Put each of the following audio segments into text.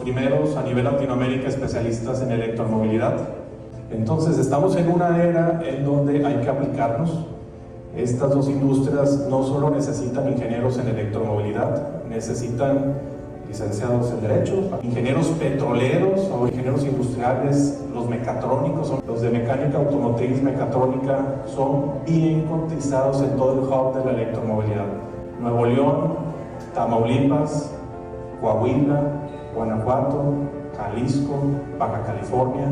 primeros a nivel Latinoamérica especialistas en electromovilidad. Entonces estamos en una era en donde hay que aplicarnos. Estas dos industrias no solo necesitan ingenieros en electromovilidad, necesitan licenciados en Derecho, ingenieros petroleros o ingenieros industriales, los mecatrónicos, los de mecánica automotriz, mecatrónica, son bien cotizados en todo el hub de la electromovilidad. Nuevo León, Tamaulipas, Coahuila, Guanajuato, Jalisco, Baja California.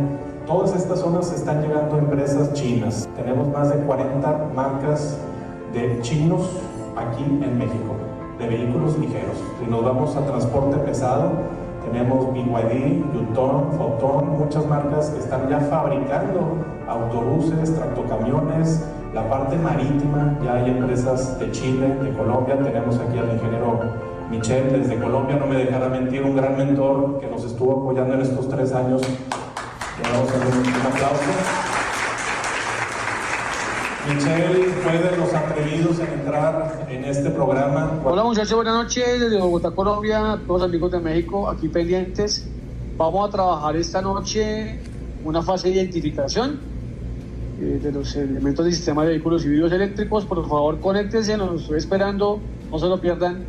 Todas estas zonas están llegando empresas chinas. Tenemos más de 40 marcas de chinos aquí en México, de vehículos ligeros. Si nos vamos a transporte pesado, tenemos BYD, Yutong, Foton, muchas marcas que están ya fabricando autobuses, tractocamiones. La parte marítima, ya hay empresas de Chile, de Colombia. Tenemos aquí al ingeniero Michel desde Colombia, no me dejará mentir, un gran mentor que nos estuvo apoyando en estos 3 años. Le damos un aplauso. Michel fue de los atrevidos en entrar en este programa. Hola muchachos, buenas noches desde Bogotá, Colombia, todos amigos de México, aquí pendientes. Vamos a trabajar esta noche una fase de identificación de los elementos del sistema de vehículos híbridos eléctricos. Por favor, conéctense, nos estoy esperando, no se lo pierdan.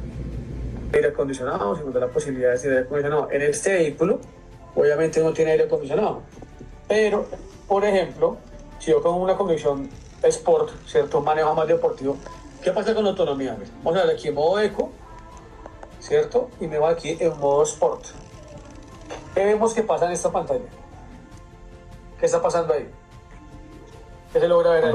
Aire acondicionado, si nos da la posibilidad de aire acondicionado. En este vehículo, obviamente no tiene aire acondicionado, pero, por ejemplo, si yo pongo una conducción Sport, ¿cierto? Un manejo más deportivo. ¿Qué pasa con la autonomía? Vamos a ver aquí en modo Eco, ¿cierto? Y me voy aquí en modo Sport. ¿Qué vemos que pasa en esta pantalla? ¿Qué está pasando ahí? ¿Qué se logra ver ahí?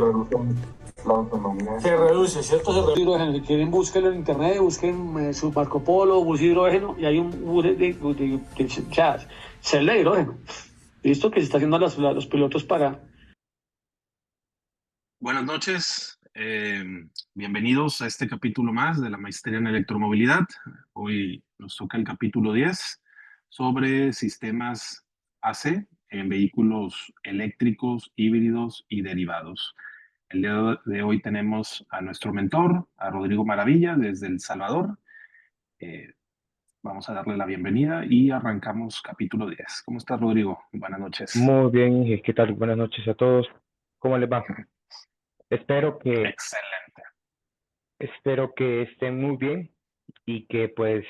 La autonomía. Se reduce, ¿cierto? Se reduce hidrógeno. Si quieren, búsquenlo en internet, busquen su Marco Polo, bus hidrógeno, y hay un bus de cel de hidrógeno. ¿Listo? Que se está haciendo a los pilotos para... Buenas noches, bienvenidos a este capítulo más de la Maestría en Electromovilidad. Hoy nos toca el capítulo 10 sobre sistemas AC en vehículos eléctricos, híbridos y derivados. El día de hoy tenemos a nuestro mentor, a Rodrigo Maravilla, desde El Salvador. Vamos a darle la bienvenida y arrancamos capítulo 10. ¿Cómo estás, Rodrigo? Buenas noches. Muy bien, ¿qué tal? Buenas noches a todos. ¿Cómo les va? Excelente. Espero que estén muy bien y que pues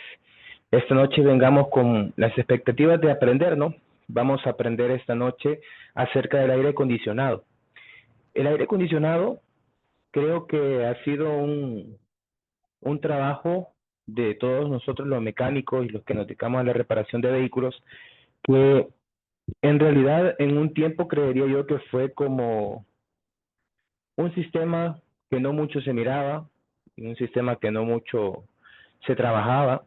esta noche vengamos con las expectativas de aprender, ¿no? Vamos a aprender esta noche acerca del aire acondicionado. El aire acondicionado creo que ha sido un trabajo de todos nosotros los mecánicos y los que nos dedicamos a la reparación de vehículos, que en realidad en un tiempo creería yo que fue como un sistema que no mucho se miraba, un sistema que no mucho se trabajaba,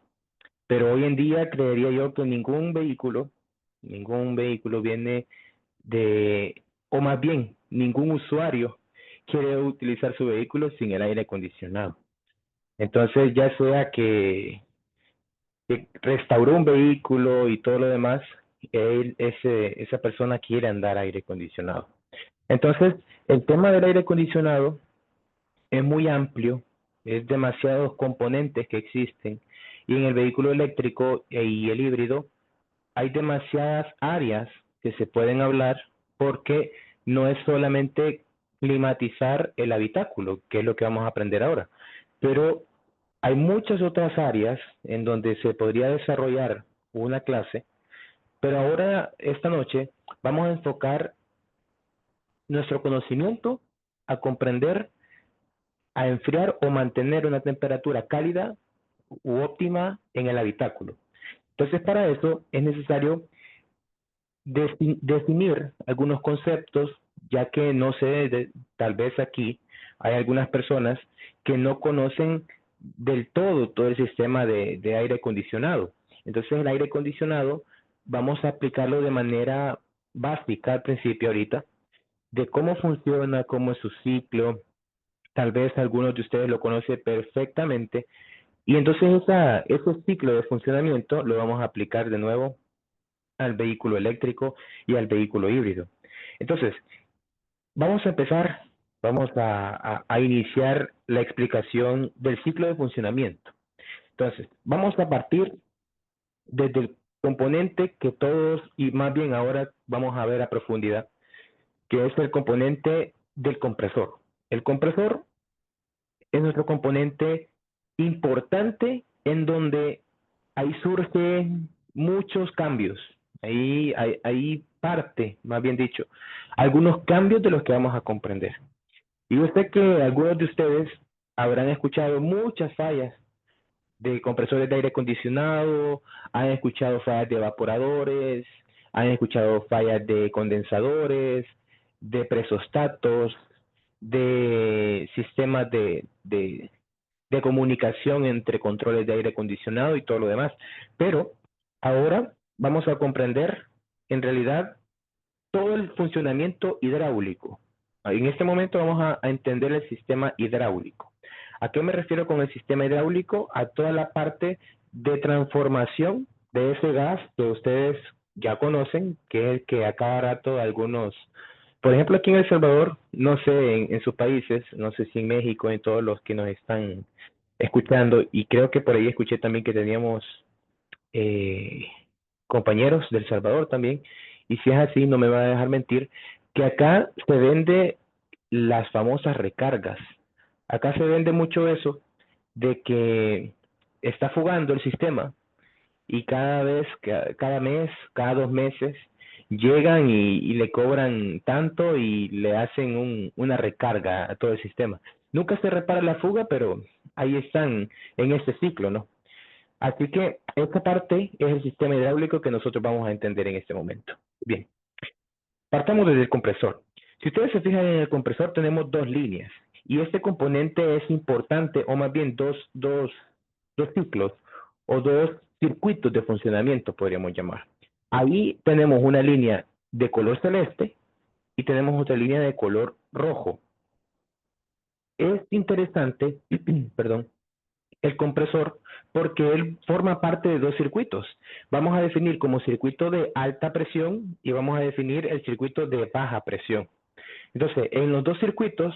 pero hoy en día creería yo que ningún vehículo viene o más bien, ningún usuario quiere utilizar su vehículo sin el aire acondicionado. Entonces, ya sea que restauró un vehículo y todo lo demás, esa persona quiere andar aire acondicionado. Entonces, el tema del aire acondicionado es muy amplio, es demasiados componentes que existen, y en el vehículo eléctrico y el híbrido hay demasiadas áreas que se pueden hablar, porque no es solamente climatizar el habitáculo, que es lo que vamos a aprender ahora, pero hay muchas otras áreas en donde se podría desarrollar una clase, pero ahora, esta noche, vamos a enfocar nuestro conocimiento a comprender, a enfriar o mantener una temperatura cálida u óptima en el habitáculo. Entonces, para eso es necesario definir algunos conceptos, ya que no sé, tal vez aquí hay algunas personas que no conocen del todo el sistema de aire acondicionado. Entonces, el aire acondicionado vamos a aplicarlo de manera básica al principio ahorita, de cómo funciona, cómo es su ciclo. Tal vez algunos de ustedes lo conocen perfectamente, y entonces ese ciclo de funcionamiento lo vamos a aplicar de nuevo al vehículo eléctrico y al vehículo híbrido. Entonces, vamos a empezar, vamos a iniciar la explicación del ciclo de funcionamiento. Entonces, vamos a partir desde componente que todos, y más bien ahora vamos a ver a profundidad, que es el componente del compresor. El compresor es nuestro componente importante en donde ahí surgen muchos cambios. Ahí parte, más bien dicho, algunos cambios de los que vamos a comprender. Y yo sé que algunos de ustedes habrán escuchado muchas fallas de compresores de aire acondicionado, han escuchado fallas de evaporadores, han escuchado fallas de condensadores, de presostatos, de sistemas de comunicación entre controles de aire acondicionado y todo lo demás. Pero ahora vamos a comprender en realidad todo el funcionamiento hidráulico. En este momento vamos a entender el sistema hidráulico. ¿A qué me refiero con el sistema hidráulico? A toda la parte de transformación de ese gas que ustedes ya conocen, que es el que a cada rato algunos, por ejemplo aquí en El Salvador, no sé en sus países, no sé si en México, en todos los que nos están escuchando, y creo que por ahí escuché también que teníamos eh, compañeros del Salvador también, y si es así, no me va a dejar mentir, que acá se vende las famosas recargas. Acá se vende mucho eso de que está fugando el sistema y cada vez, cada mes, cada 2 meses, llegan y le cobran tanto y le hacen una recarga a todo el sistema. Nunca se repara la fuga, pero ahí están en este ciclo, ¿no? Así que esta parte es el sistema hidráulico que nosotros vamos a entender en este momento. Bien, partamos desde el compresor. Si ustedes se fijan en el compresor tenemos dos líneas y este componente es importante, o más bien dos ciclos o dos circuitos de funcionamiento podríamos llamar. Ahí tenemos una línea de color celeste y tenemos otra línea de color rojo. Es interesante, perdón, el compresor porque él forma parte de dos circuitos. Vamos a definir como circuito de alta presión y vamos a definir el circuito de baja presión. Entonces, en los dos circuitos,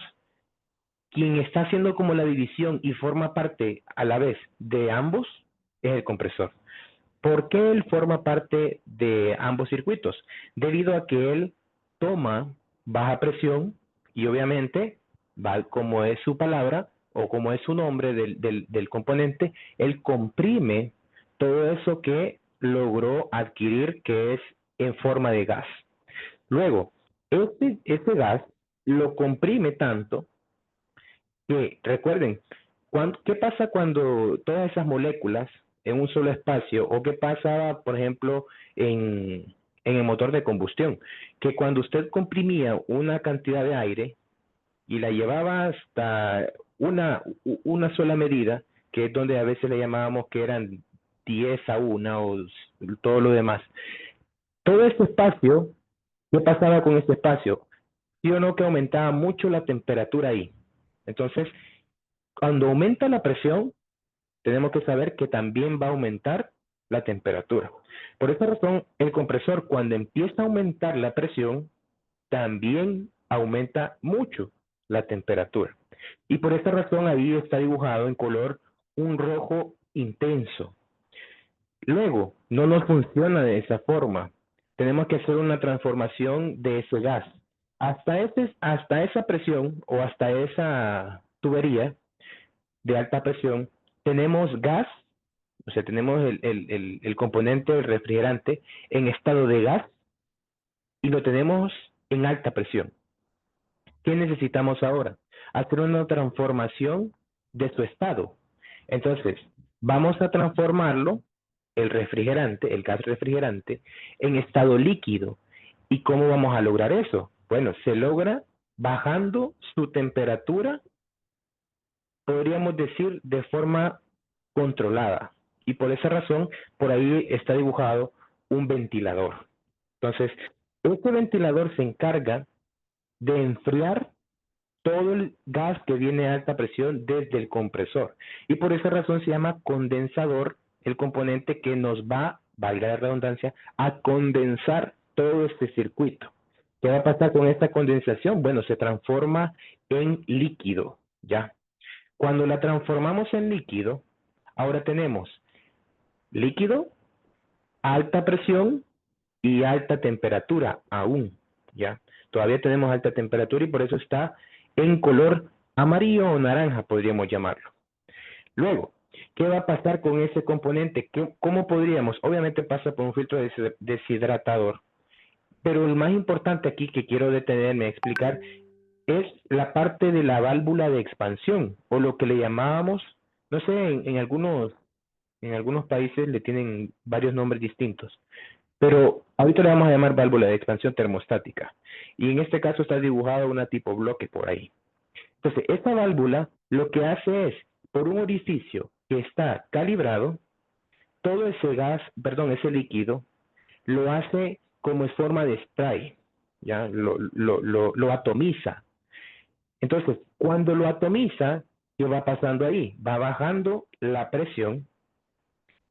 quien está haciendo como la división y forma parte a la vez de ambos es el compresor. ¿Por qué él forma parte de ambos circuitos? Debido a que él toma baja presión y obviamente, como es su palabra o como es su nombre del componente, él comprime todo eso que logró adquirir, que es en forma de gas. Luego, este gas lo comprime tanto que, recuerden, ¿qué pasa cuando todas esas moléculas en un solo espacio, o qué pasa, por ejemplo, en el motor de combustión? Que cuando usted comprimía una cantidad de aire y la llevaba hasta una sola medida, que es donde a veces le llamábamos que eran 10 a 1 o todo lo demás. Todo este espacio, ¿qué pasaba con este espacio? Sí o no que aumentaba mucho la temperatura ahí. Entonces, cuando aumenta la presión, tenemos que saber que también va a aumentar la temperatura. Por esta razón, el compresor, cuando empieza a aumentar la presión, también aumenta mucho la temperatura. Y por esta razón, ahí está dibujado en color un rojo intenso. Luego, no nos funciona de esa forma. Tenemos que hacer una transformación de ese gas. Hasta esa presión o hasta esa tubería de alta presión, tenemos gas, o sea, tenemos el componente del refrigerante en estado de gas y lo tenemos en alta presión. ¿Qué necesitamos ahora? Hacer una transformación de su estado. Entonces, vamos a transformarlo, el refrigerante, el gas refrigerante, en estado líquido. ¿Y cómo vamos a lograr eso? Bueno, se logra bajando su temperatura, podríamos decir, de forma controlada. Y por esa razón, por ahí está dibujado un ventilador. Entonces, este ventilador se encarga de enfriar todo el gas que viene a alta presión desde el compresor. Y por esa razón se llama condensador, el componente que nos va, valga la redundancia, a condensar todo este circuito. ¿Qué va a pasar con esta condensación? Bueno, se transforma en líquido, ¿ya? Cuando la transformamos en líquido, ahora tenemos líquido alta presión y alta temperatura aún, ¿ya? Todavía tenemos alta temperatura y por eso está en color amarillo o naranja, podríamos llamarlo. Luego, ¿qué va a pasar con ese componente? ¿Cómo podríamos? Obviamente pasa por un filtro deshidratador, pero el más importante aquí que quiero detenerme a explicar es la parte de la válvula de expansión, o lo que le llamábamos, no sé, en algunos países le tienen varios nombres distintos, pero ahorita le vamos a llamar válvula de expansión termostática. Y en este caso está dibujada una tipo bloque por ahí. Entonces, esta válvula lo que hace es, por un orificio que está calibrado, todo ese gas, perdón, ese líquido, lo hace como en forma de spray, ¿ya? Lo atomiza. Entonces, cuando lo atomiza, ¿qué va pasando ahí? Va bajando la presión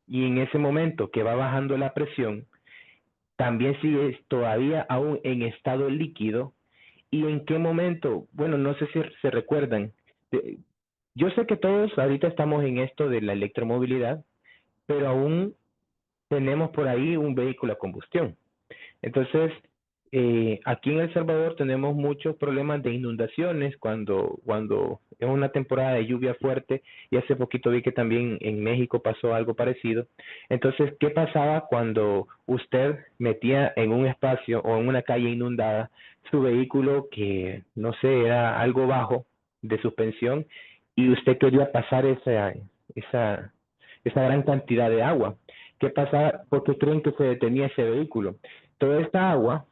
y en ese momento que va bajando la presión, también sigue todavía aún en estado líquido. ¿Y en qué momento? Bueno, no sé si se recuerdan. Yo sé que todos ahorita estamos en esto de la electromovilidad, pero aún tenemos por ahí un vehículo a combustión. Entonces, aquí en El Salvador tenemos muchos problemas de inundaciones cuando es una temporada de lluvia fuerte, y hace poquito vi que también en México pasó algo parecido. Entonces, ¿qué pasaba cuando usted metía en un espacio o en una calle inundada su vehículo que, no sé, era algo bajo de suspensión y usted quería pasar esa gran cantidad de agua? ¿Qué pasaba? ¿Por qué creen que se detenía ese vehículo? Toda esta agua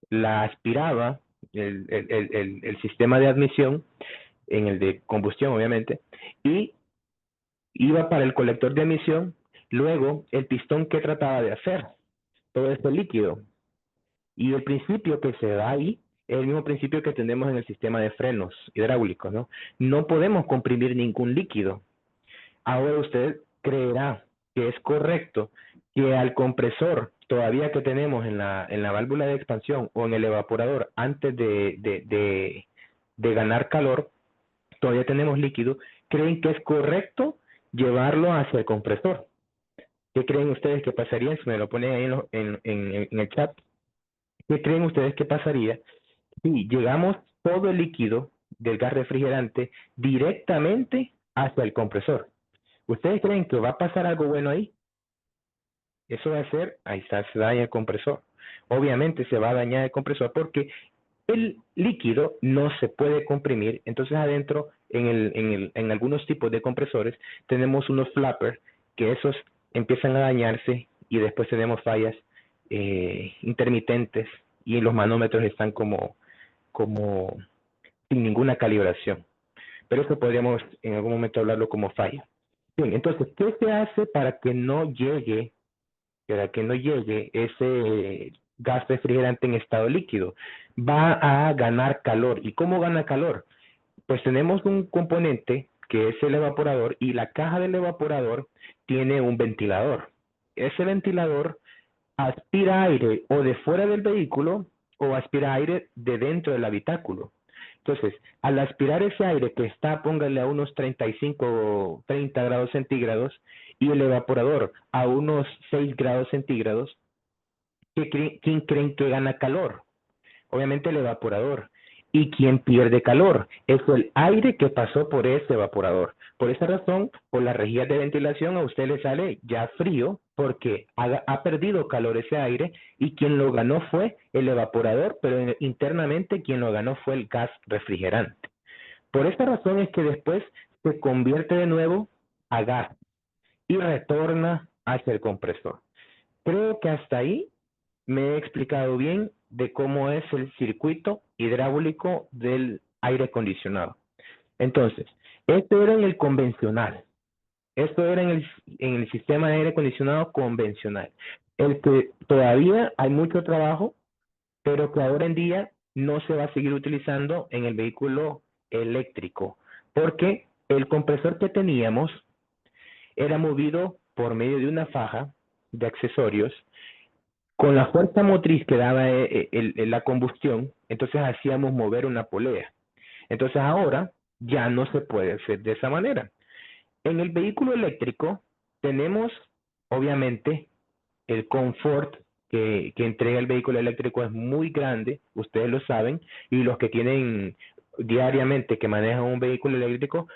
la aspiraba el sistema de admisión, en el de combustión obviamente, y iba para el colector de admisión. Luego el pistón, ¿qué trataba de hacer? Todo este líquido. Y el principio que se da ahí es el mismo principio que tenemos en el sistema de frenos hidráulicos, ¿no? No podemos comprimir ningún líquido. Ahora usted creerá que es correcto que al compresor todavía que tenemos en la válvula de expansión o en el evaporador, antes de ganar calor, todavía tenemos líquido. ¿Creen que es correcto llevarlo hacia el compresor? ¿Qué creen ustedes que pasaría? Si me lo ponen ahí en el chat. ¿Qué creen ustedes que pasaría si llegamos todo el líquido del gas refrigerante directamente hacia el compresor? ¿Ustedes creen que va a pasar algo bueno ahí? Eso va a ser, ahí está, se daña el compresor. Obviamente se va a dañar el compresor porque el líquido no se puede comprimir. Entonces adentro, en algunos tipos de compresores, tenemos unos flappers que esos empiezan a dañarse y después tenemos fallas intermitentes y los manómetros están como sin ninguna calibración. Pero eso podríamos en algún momento hablarlo como falla. Bien, entonces, ¿qué se hace para que no llegue ese gas refrigerante en estado líquido? Va a ganar calor. ¿Y cómo gana calor? Pues tenemos un componente que es el evaporador, y la caja del evaporador tiene un ventilador. Ese ventilador aspira aire o de fuera del vehículo o aspira aire de dentro del habitáculo. Entonces, al aspirar ese aire que está, póngale a unos 35 o 30 grados centígrados, y el evaporador a unos 6 grados centígrados, ¿quién creen que gana calor? Obviamente el evaporador. ¿Y quién pierde calor? Es el aire que pasó por ese evaporador. Por esa razón, por las rejillas de ventilación a usted le sale ya frío porque ha perdido calor ese aire, y quien lo ganó fue el evaporador, pero internamente quien lo ganó fue el gas refrigerante. Por esta razón es que después se convierte de nuevo a gas y retorna hacia el compresor. Creo que hasta ahí me he explicado bien de cómo es el circuito hidráulico del aire acondicionado. Entonces, esto era en el convencional. Esto era en el sistema de aire acondicionado convencional. El que todavía hay mucho trabajo, pero que ahora en día no se va a seguir utilizando en el vehículo eléctrico, porque el compresor que teníamos era movido por medio de una faja de accesorios con la fuerza motriz que daba la combustión. Entonces hacíamos mover una polea. Entonces ahora ya no se puede hacer de esa manera. En el vehículo eléctrico tenemos, obviamente, el confort que entrega el vehículo eléctrico es muy grande, ustedes lo saben, y los que tienen diariamente que manejan un vehículo eléctrico,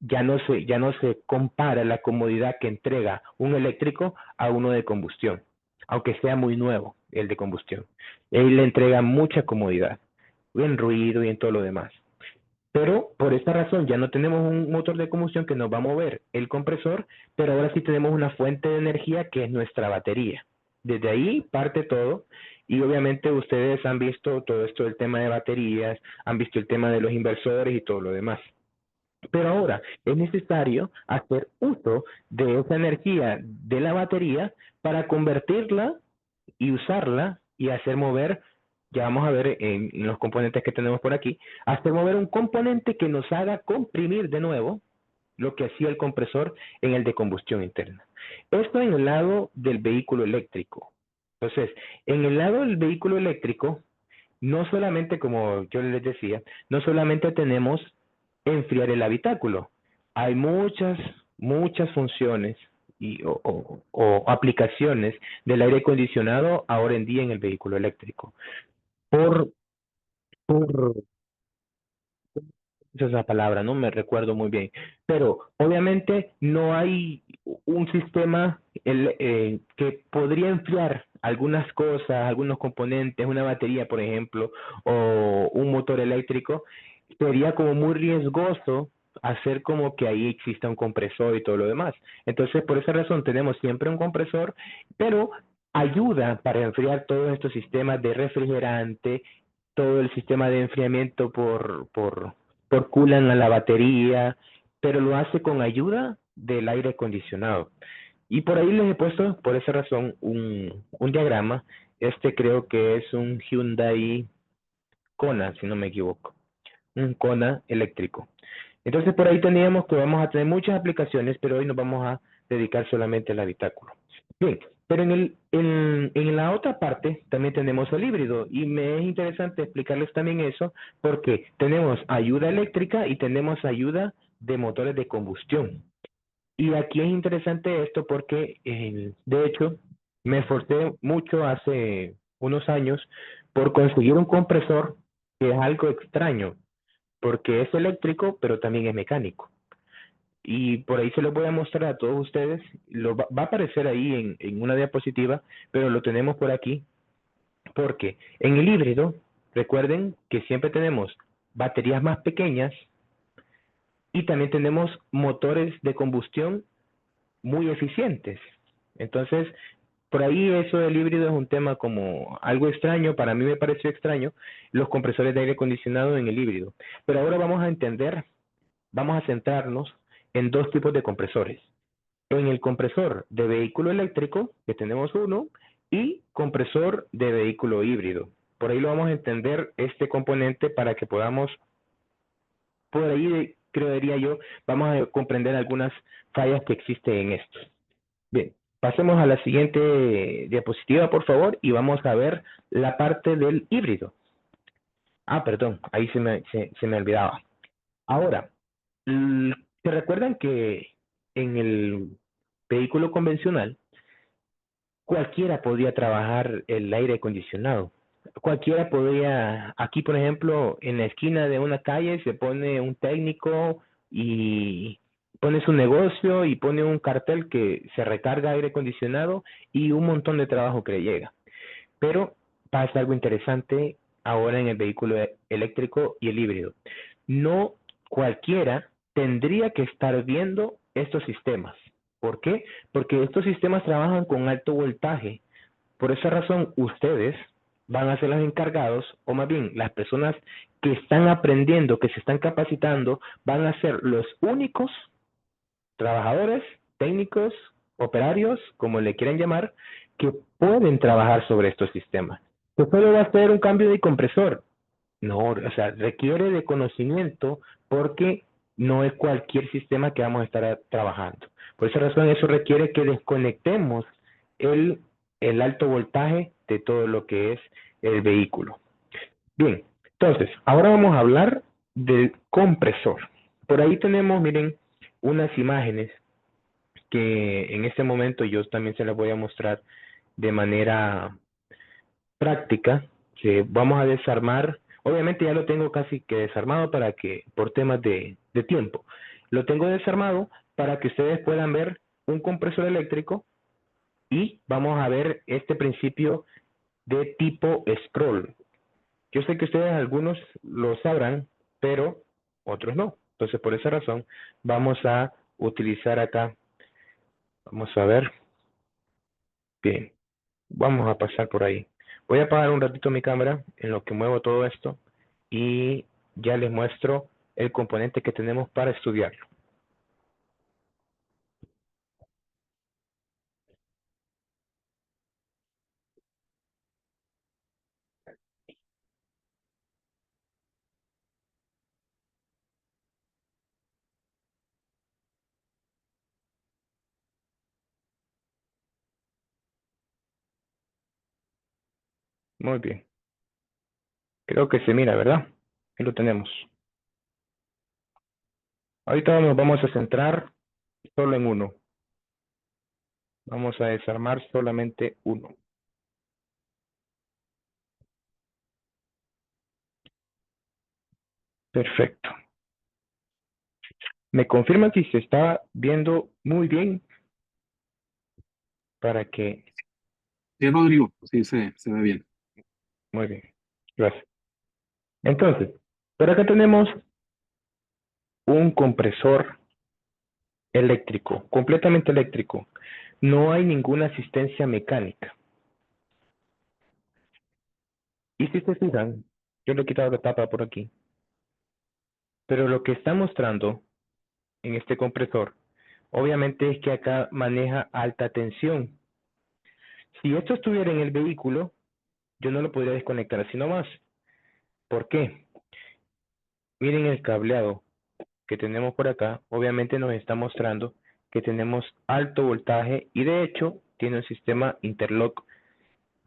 ya no se compara la comodidad que entrega un eléctrico a uno de combustión, aunque sea muy nuevo el de combustión. Él le entrega mucha comodidad, en ruido y en todo lo demás. Pero por esta razón ya no tenemos un motor de combustión que nos va a mover el compresor, pero ahora sí tenemos una fuente de energía que es nuestra batería. Desde ahí parte todo, y obviamente ustedes han visto todo esto del tema de baterías, han visto el tema de los inversores y todo lo demás. Pero ahora es necesario hacer uso de esa energía de la batería para convertirla y usarla y hacer mover, ya vamos a ver en los componentes que tenemos por aquí, hacer mover un componente que nos haga comprimir de nuevo lo que hacía el compresor en el de combustión interna. Esto en el lado del vehículo eléctrico. Entonces, en el lado del vehículo eléctrico, no solamente, como yo les decía, no solamente tenemos enfriar el habitáculo, hay muchas funciones o aplicaciones del aire acondicionado ahora en día en el vehículo eléctrico. Por, por esa es la palabra, no me recuerdo muy bien, pero obviamente no hay un sistema que podría enfriar algunas cosas, algunos componentes, una batería, por ejemplo, o un motor eléctrico. Sería como muy riesgoso hacer como que ahí exista un compresor y todo lo demás. Entonces, por esa razón tenemos siempre un compresor, pero ayuda para enfriar todos estos sistemas de refrigerante, todo el sistema de enfriamiento por coolant a la batería, pero lo hace con ayuda del aire acondicionado. Y por ahí les he puesto, por esa razón, un diagrama. Este creo que es un Hyundai Kona, si no me equivoco. Un Kona eléctrico. Entonces por ahí teníamos que vamos a tener muchas aplicaciones, pero hoy nos vamos a dedicar solamente al habitáculo. Bien, pero en la otra parte también tenemos el híbrido y me es interesante explicarles también eso porque tenemos ayuda eléctrica y tenemos ayuda de motores de combustión. Y aquí es interesante esto porque, de hecho, me esforcé mucho hace unos años por conseguir un compresor que es algo extraño, porque es eléctrico, pero también es mecánico. Y por ahí se lo voy a mostrar a todos ustedes. Va a aparecer ahí en una diapositiva, pero lo tenemos por aquí, porque en el híbrido, recuerden que siempre tenemos baterías más pequeñas y también tenemos motores de combustión muy eficientes. Entonces, por ahí eso del híbrido es un tema como algo extraño, para mí me pareció extraño, los compresores de aire acondicionado en el híbrido. Pero ahora vamos a entender, vamos a centrarnos en dos tipos de compresores. En el compresor de vehículo eléctrico, que tenemos uno, y compresor de vehículo híbrido. Por ahí lo vamos a entender este componente para que podamos, por ahí creería yo, vamos a comprender algunas fallas que existen en esto. Bien, pasemos a la siguiente diapositiva, por favor, y vamos a ver la parte del híbrido. Ah, perdón, ahí se me olvidaba. Ahora, ¿se recuerdan que en el vehículo convencional cualquiera podía trabajar el aire acondicionado? Cualquiera podría, aquí por ejemplo, en la esquina de una calle se pone un técnico y pone su negocio y pone un cartel que se recarga aire acondicionado y un montón de trabajo que le llega. Pero pasa algo interesante ahora en el vehículo eléctrico y el híbrido. No cualquiera tendría que estar viendo estos sistemas. ¿Por qué? Porque estos sistemas trabajan con alto voltaje. Por esa razón, ustedes van a ser los encargados, o más bien las personas que están aprendiendo, que se están capacitando, van a ser los únicos trabajadores, técnicos, operarios, como le quieran llamar, que pueden trabajar sobre estos sistemas. ¿Que solo va a ser un cambio de compresor? No, o sea, requiere de conocimiento porque no es cualquier sistema que vamos a estar trabajando. Por esa razón, eso requiere que desconectemos el alto voltaje de todo lo que es el vehículo. Bien, entonces, ahora vamos a hablar del compresor. Por ahí tenemos, miren, unas imágenes que en este momento yo también se las voy a mostrar de manera práctica, que vamos a desarmar. Obviamente ya lo tengo casi que desarmado para que, por temas de tiempo, lo tengo desarmado para que ustedes puedan ver un compresor eléctrico y vamos a ver este principio de tipo scroll. Yo sé que ustedes algunos lo sabrán, pero otros no. Entonces, por esa razón, vamos a utilizar acá. Vamos a ver. Bien, vamos a pasar por ahí. Voy a apagar un ratito mi cámara en lo que muevo todo esto y ya les muestro el componente que tenemos para estudiarlo. Muy bien. Creo que se mira, ¿verdad? Ahí lo tenemos. Ahorita nos vamos a centrar solo en uno. Vamos a desarmar solamente uno. Perfecto. Me confirman si se está viendo muy bien para que... Sí, Rodrigo, sí, se ve bien. Muy bien. Gracias. Entonces, por acá tenemos un compresor eléctrico, completamente eléctrico. No hay ninguna asistencia mecánica. Y si se fijan, yo le he quitado la tapa por aquí, pero lo que está mostrando en este compresor, obviamente es que acá maneja alta tensión. Si esto estuviera en el vehículo, yo no lo podría desconectar así nomás. ¿Por qué? Miren el cableado que tenemos por acá, obviamente nos está mostrando que tenemos alto voltaje y de hecho tiene un sistema interlock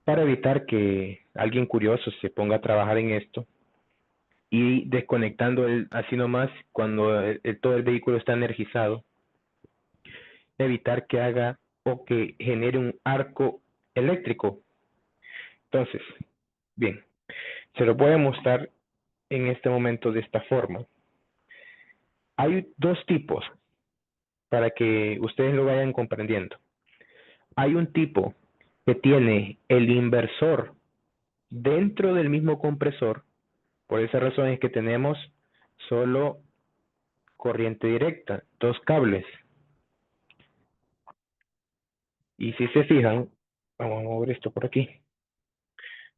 para evitar que alguien curioso se ponga a trabajar en esto y desconectando así nomás cuando todo el vehículo está energizado, evitar que haga o que genere un arco eléctrico. Entonces, bien, se lo voy a mostrar en este momento de esta forma. Hay dos tipos para que ustedes lo vayan comprendiendo. Hay un tipo que tiene el inversor dentro del mismo compresor. Por esa razón es que tenemos solo corriente directa, dos cables. Y si se fijan, vamos a mover esto por aquí.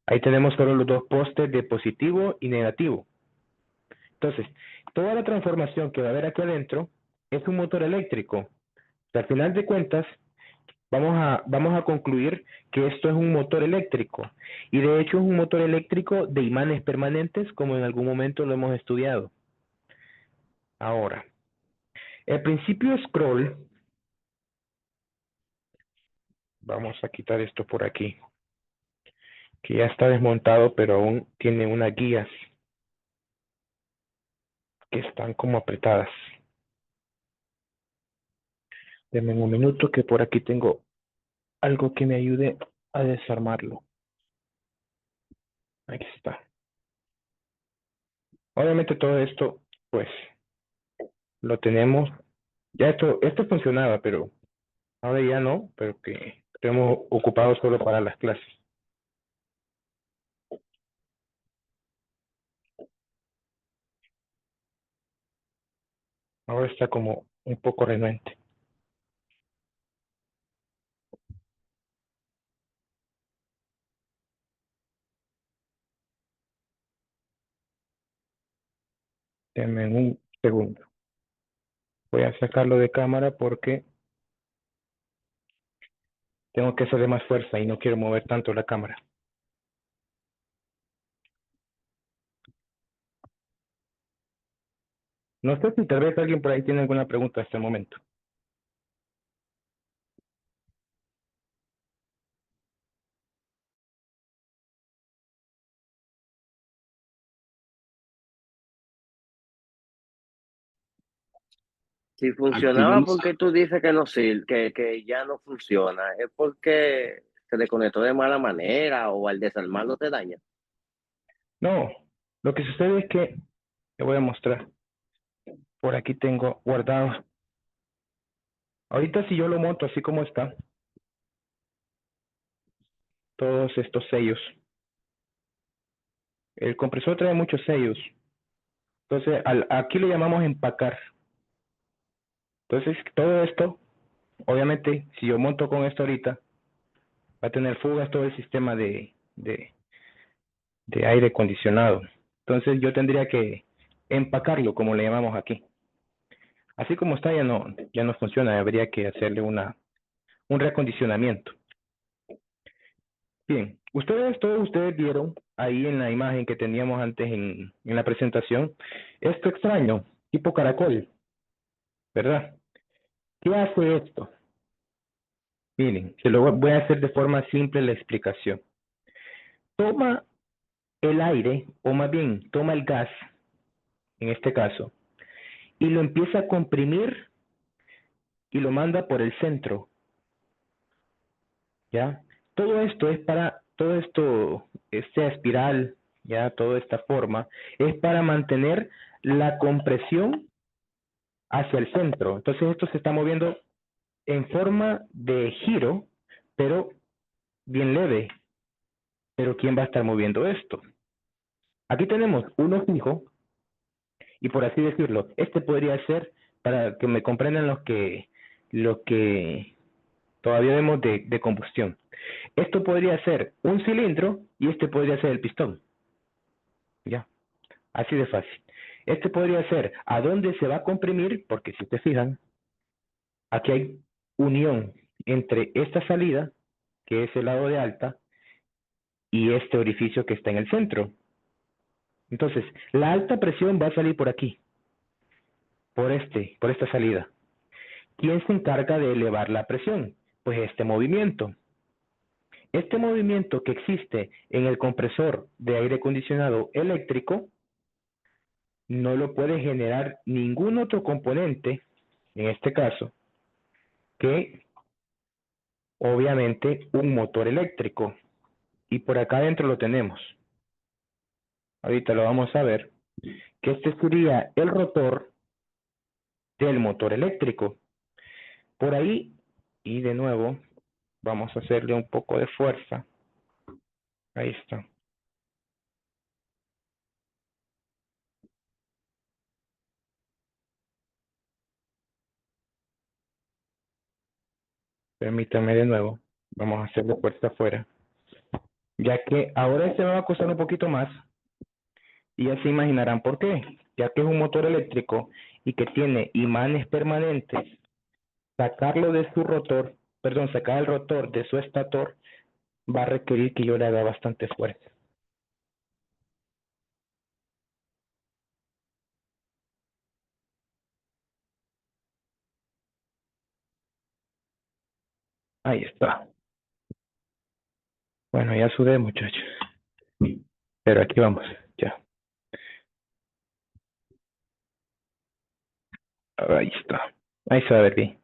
Ahí tenemos solo los dos postes de positivo y negativo. Entonces, toda la transformación que va a haber aquí adentro es un motor eléctrico. Al final de cuentas, vamos a concluir que esto es un motor eléctrico. Y de hecho es un motor eléctrico de imanes permanentes, como en algún momento lo hemos estudiado. Ahora, el principio scroll, vamos a quitar esto por aquí, que ya está desmontado, pero aún tiene unas guías que están como apretadas. Denme un minuto que por aquí tengo algo que me ayude a desarmarlo. Aquí está. Obviamente todo esto, pues, lo tenemos. Ya esto funcionaba, pero ahora ya no, pero que tenemos ocupado solo para las clases. Ahora está como un poco renuente. Denme un segundo. Voy a sacarlo de cámara porque tengo que hacerle más fuerza y no quiero mover tanto la cámara. No sé si tal vez alguien por ahí tiene alguna pregunta hasta el momento. Si funcionaba, Activemos. ¿por qué tú dices que no sirve, que ya no funciona? Es porque se desconectó de mala manera o al desarmarlo te daña. No, lo que sucede es que, te voy a mostrar, por aquí tengo guardado. Ahorita si yo lo monto así como está, todos estos sellos. El compresor trae muchos sellos. Entonces, aquí le llamamos empacar. Entonces, todo esto, obviamente, si yo monto con esto ahorita, va a tener fugas todo el sistema de aire acondicionado. Entonces, yo tendría que empacarlo, como le llamamos aquí. Así como está, ya no funciona. Habría que hacerle un reacondicionamiento. Bien, todos ustedes vieron ahí en la imagen que teníamos antes en la presentación, esto extraño, tipo caracol, ¿verdad? ¿Qué hace esto? Miren, se lo voy a hacer de forma simple la explicación. Toma el aire, o más bien, toma el gas, en este caso, y lo empieza a comprimir y lo manda por el centro, ¿ya? Todo esto, esta espiral, ya, toda esta forma, es para mantener la compresión hacia el centro. Entonces esto se está moviendo en forma de giro, pero bien leve. Pero ¿quién va a estar moviendo esto? Aquí tenemos uno fijo, y por así decirlo, este podría ser, para que me comprendan los que todavía vemos de combustión. Esto podría ser un cilindro y este podría ser el pistón. Ya, así de fácil. Este podría ser a dónde se va a comprimir, porque si te fijan, aquí hay unión entre esta salida, que es el lado de alta, y este orificio que está en el centro. Entonces, la alta presión va a salir por aquí, por esta salida. ¿Quién se encarga de elevar la presión? Pues este movimiento. Este movimiento que existe en el compresor de aire acondicionado eléctrico no lo puede generar ningún otro componente, en este caso, que obviamente un motor eléctrico. Y por acá adentro lo tenemos. Ahorita lo vamos a ver, que este sería el rotor del motor eléctrico. Por ahí, y de nuevo, vamos a hacerle un poco de fuerza. Ahí está. Permítame de nuevo. Vamos a hacerle fuerza afuera. Ya que ahora este me va a costar un poquito más. Y ya se imaginarán por qué. Ya que es un motor eléctrico y que tiene imanes permanentes, sacarlo de su rotor, perdón, sacar el rotor de su estator, va a requerir que yo le haga bastante fuerza. Ahí está. Bueno, ya sudé, muchachos. Pero aquí vamos, ya. Ahí está. Ahí se va a ver bien.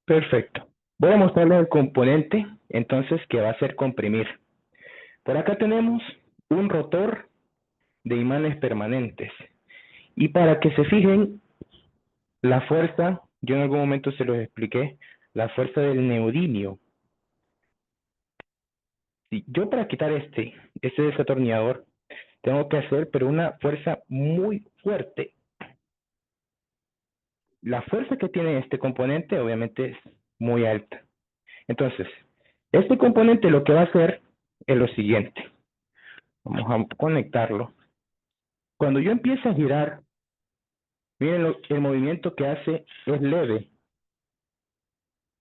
Perfecto. Voy a mostrarles el componente, entonces, que va a ser comprimir. Por acá tenemos un rotor de imanes permanentes. Y para que se fijen, la fuerza, yo en algún momento se los expliqué, la fuerza del neodimio. Si yo para quitar este desatornillador, tengo que hacer, pero una fuerza muy fuerte. La fuerza que tiene este componente, obviamente, es muy alta. Entonces, este componente lo que va a hacer es lo siguiente. Vamos a conectarlo. Cuando yo empiece a girar, miren el movimiento que hace es leve.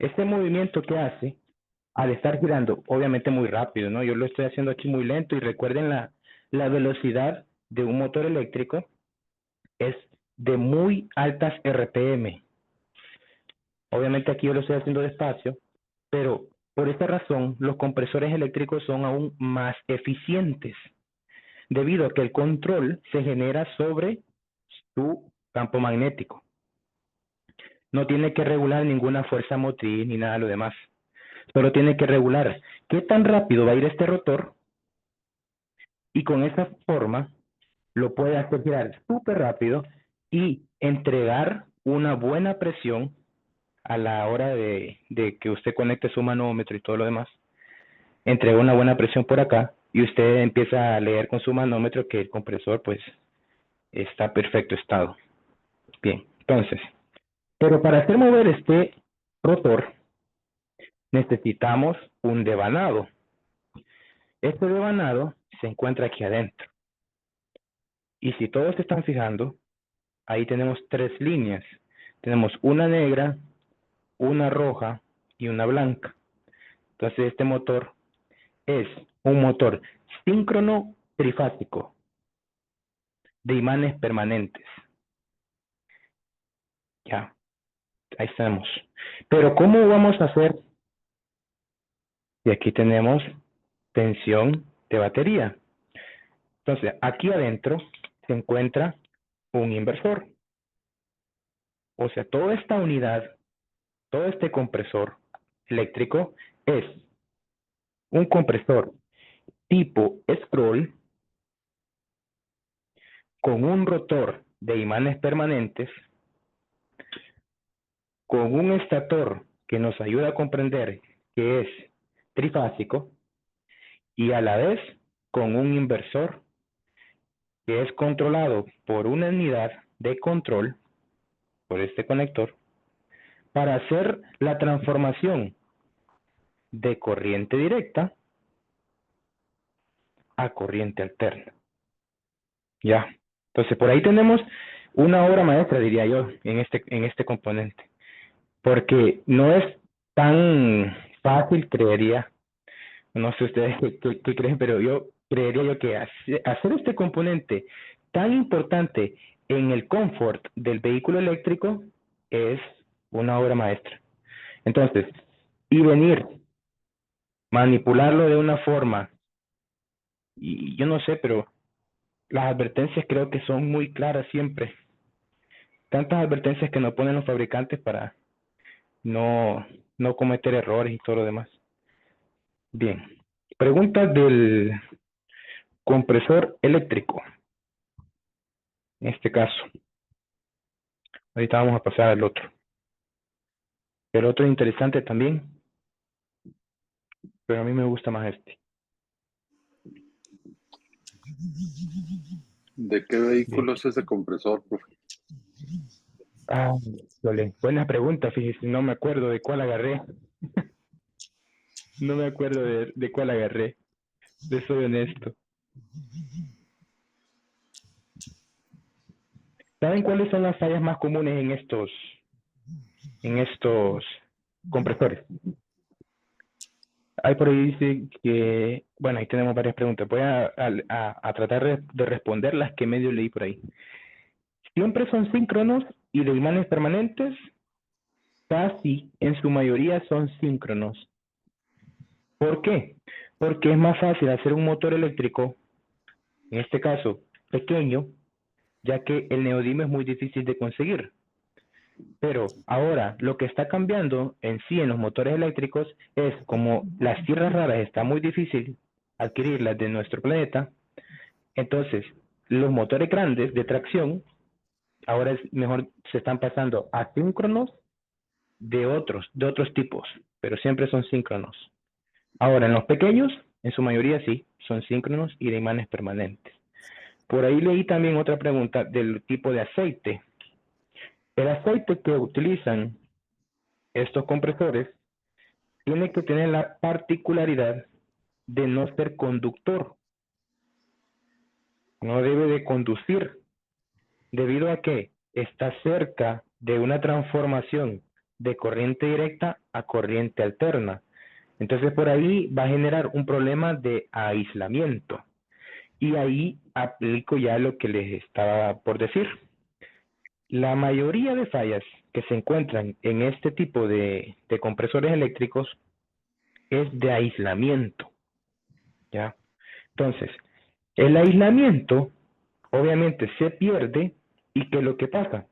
Este movimiento que hace, al estar girando, obviamente muy rápido, ¿no? Yo lo estoy haciendo aquí muy lento y recuerden la velocidad de un motor eléctrico es de muy altas RPM. Obviamente aquí yo lo estoy haciendo despacio, pero por esta razón los compresores eléctricos son aún más eficientes, debido a que el control se genera sobre su campo magnético. No tiene que regular ninguna fuerza motriz ni nada de lo demás. Solo tiene que regular qué tan rápido va a ir este rotor y con esa forma lo puede hacer girar súper rápido y entregar una buena presión a la hora de que usted conecte su manómetro y todo lo demás. Entrega una buena presión por acá y usted empieza a leer con su manómetro que el compresor pues está en perfecto estado. Bien, entonces, pero para hacer mover este rotor necesitamos un devanado. Este devanado se encuentra aquí adentro. Y si todos se están fijando, ahí tenemos tres líneas. Tenemos una negra, una roja y una blanca. Entonces este motor es un motor síncrono trifásico de imanes permanentes. Ya, ahí estamos. Pero ¿cómo vamos a hacer? Y aquí tenemos tensión de batería. Entonces, aquí adentro se encuentra un inversor. O sea, toda esta unidad, todo este compresor eléctrico es un compresor tipo scroll con un rotor de imanes permanentes, con un estator que nos ayuda a comprender que es trifásico y a la vez con un inversor que es controlado por una unidad de control, por este conector, para hacer la transformación de corriente directa a corriente alterna. Ya. Entonces, por ahí tenemos una obra maestra, diría yo, en este componente. Porque no es tan fácil, creería, no sé ustedes qué creen, pero yo creería yo que hacer este componente tan importante en el confort del vehículo eléctrico es una obra maestra. Entonces, y venir, manipularlo de una forma, y yo no sé, pero las advertencias creo que son muy claras siempre. Tantas advertencias que nos ponen los fabricantes para no cometer errores y todo lo demás. Bien, pregunta del compresor eléctrico. En este caso, ahorita vamos a pasar al otro. El otro es interesante también, pero a mí me gusta más este. ¿De qué vehículo es ese compresor, profe? Ah, buena pregunta, fíjese, no me acuerdo de cuál agarré. No me acuerdo de cuál agarré. Le soy honesto. ¿Saben cuáles son las fallas más comunes en estos compresores? Ahí por ahí dice que, bueno, ahí tenemos varias preguntas. Voy a tratar de responder las que medio leí por ahí. Siempre son síncronos y de imanes permanentes, casi en su mayoría son síncronos. ¿Por qué? Porque es más fácil hacer un motor eléctrico, en este caso pequeño, ya que el neodimio es muy difícil de conseguir. Pero ahora lo que está cambiando en sí en los motores eléctricos es como las tierras raras está muy difícil adquirirlas de nuestro planeta, entonces los motores grandes de tracción ahora es mejor, se están pasando a síncronos de otros tipos, pero siempre son síncronos. Ahora en los pequeños, en su mayoría sí, son síncronos y de imanes permanentes. Por ahí leí también otra pregunta del tipo de aceite. El aceite que utilizan estos compresores tiene que tener la particularidad de no ser conductor. No debe de conducir, debido a que está cerca de una transformación de corriente directa a corriente alterna. Entonces por ahí va a generar un problema de aislamiento. Y ahí aplico ya lo que les estaba por decir. La mayoría de fallas que se encuentran en este tipo de compresores eléctricos es de aislamiento, ¿ya? Entonces, el aislamiento obviamente se pierde y ¿qué es lo que pasa?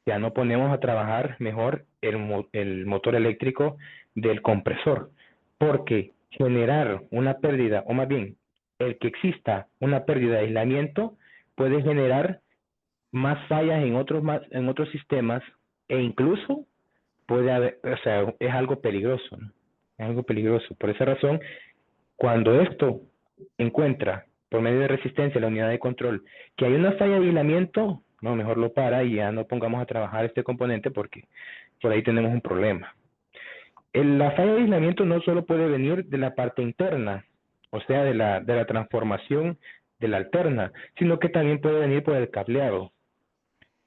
Ya no ponemos a trabajar mejor el motor eléctrico del compresor, porque generar una pérdida, o más bien, el que exista una pérdida de aislamiento puede generar más fallas en otros sistemas e incluso puede haber, o sea, es algo peligroso, ¿no? Es algo peligroso. Por esa razón, cuando esto encuentra por medio de resistencia la unidad de control que hay una falla de aislamiento, no, mejor lo para y ya no pongamos a trabajar este componente porque por ahí tenemos un problema. La falla de aislamiento no solo puede venir de la parte interna, o sea, de la transformación de la alterna, sino que también puede venir por el cableado.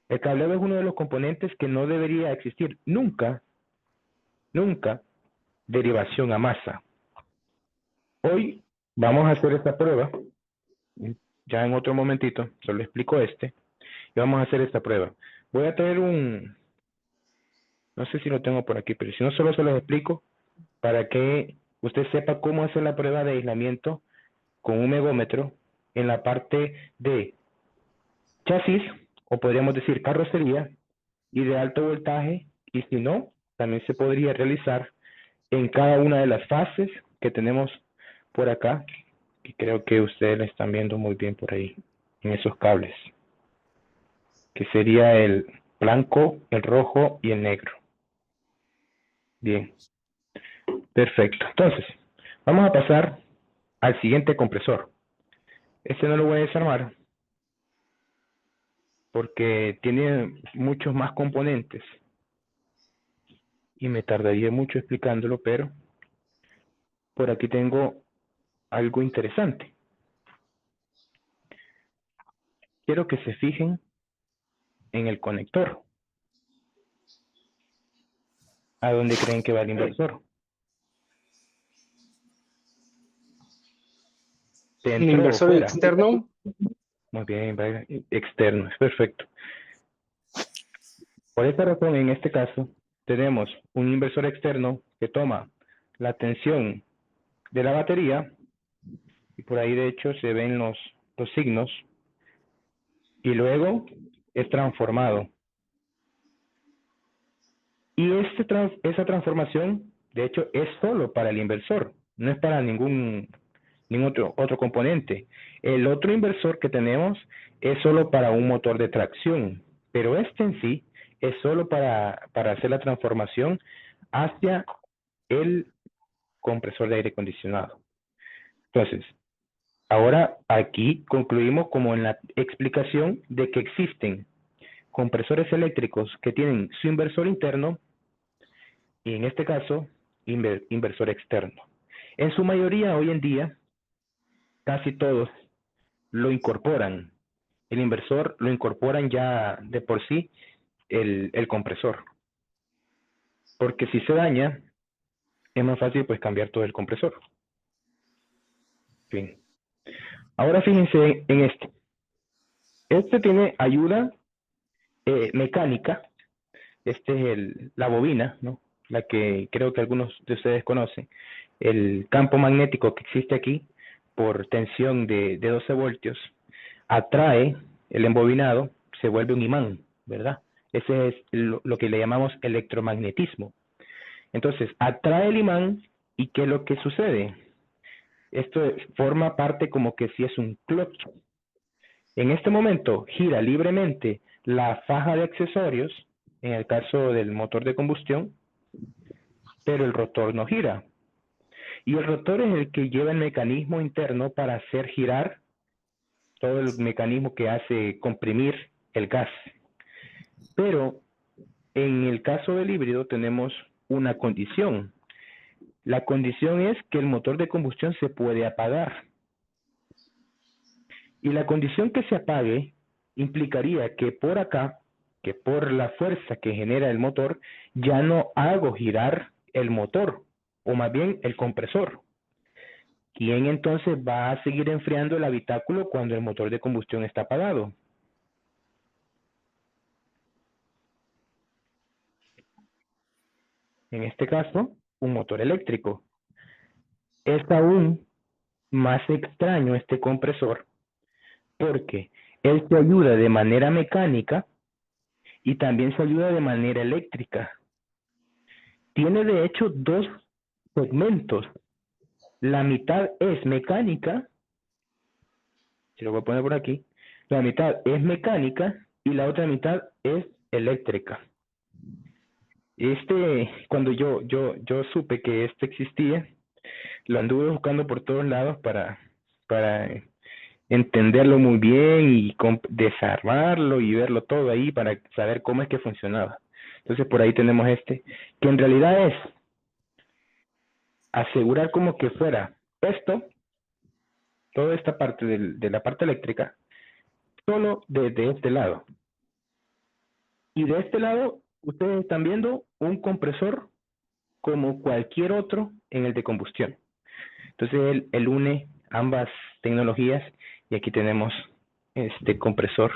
El cableado es uno de los componentes que no debería existir nunca, nunca, derivación a masa. Hoy vamos a hacer esta prueba, ya en otro momentito, solo explico y vamos a hacer esta prueba. Voy a traer no sé si lo tengo por aquí, pero si no, solo se los explico para que usted sepa cómo hacer la prueba de aislamiento con un megómetro en la parte de chasis, o podríamos decir carrocería, y de alto voltaje, y si no, también se podría realizar en cada una de las fases que tenemos por acá, que creo que ustedes la están viendo muy bien por ahí, en esos cables, que sería el blanco, el rojo y el negro. Bien, perfecto. Entonces, vamos a pasar al siguiente compresor. Este no lo voy a desarmar porque tiene muchos más componentes y me tardaría mucho explicándolo, pero por aquí tengo algo interesante. Quiero que se fijen en el conector. ¿A dónde creen que va el inversor? ¿El ¿Dentro o inversor fuera? externo? Muy bien, va externo, es perfecto. Por esta razón, en este caso, tenemos un inversor externo que toma la tensión de la batería, y por ahí de hecho se ven los signos, y luego es transformado. Y esa transformación, de hecho, es solo para el inversor, no es para ningún otro componente. El otro inversor que tenemos es solo para un motor de tracción, pero este en sí es solo para hacer la transformación hacia el compresor de aire acondicionado. Entonces, ahora aquí concluimos como en la explicación de que existen compresores eléctricos que tienen su inversor interno y en este caso inversor externo. En su mayoría hoy en día, casi todos lo incorporan. El inversor lo incorporan ya de por sí el compresor. Porque si se daña, es más fácil pues cambiar todo el compresor. Fin. Ahora fíjense en este. Este tiene ayuda mecánica. Este es la bobina, ¿no? La que creo que algunos de ustedes conocen. El campo magnético que existe aquí por tensión de 12 voltios atrae el embobinado, se vuelve un imán, ¿verdad? Ese es lo que le llamamos electromagnetismo. Entonces, atrae el imán y ¿qué es lo que sucede? Esto forma parte como que si es un clutch. En este momento gira libremente la faja de accesorios, en el caso del motor de combustión, pero el rotor no gira. Y el rotor es el que lleva el mecanismo interno para hacer girar todo el mecanismo que hace comprimir el gas. Pero en el caso del híbrido tenemos una condición. La condición es que el motor de combustión se puede apagar. Y la condición que se apague implicaría que por acá, que por la fuerza que genera el motor, ya no hago girar el motor, o más bien el compresor. ¿Quién entonces va a seguir enfriando el habitáculo cuando el motor de combustión está apagado? En este caso, un motor eléctrico. Es aún más extraño este compresor porque él te ayuda de manera mecánica y también se ayuda de manera eléctrica. tiene de hecho dos segmentos. La mitad es mecánica, si lo voy a poner por aquí, la mitad es mecánica y la otra mitad es eléctrica. Cuando yo supe que este existía, lo anduve buscando por todos lados para entenderlo muy bien y desarmarlo y verlo todo ahí para saber cómo es que funcionaba. Entonces por ahí tenemos que en realidad es asegurar como que fuera esto, toda esta parte de la parte eléctrica, solo de este lado. Y de este lado, ustedes están viendo un compresor como cualquier otro en el de combustión. Entonces él une ambas tecnologías y aquí tenemos este compresor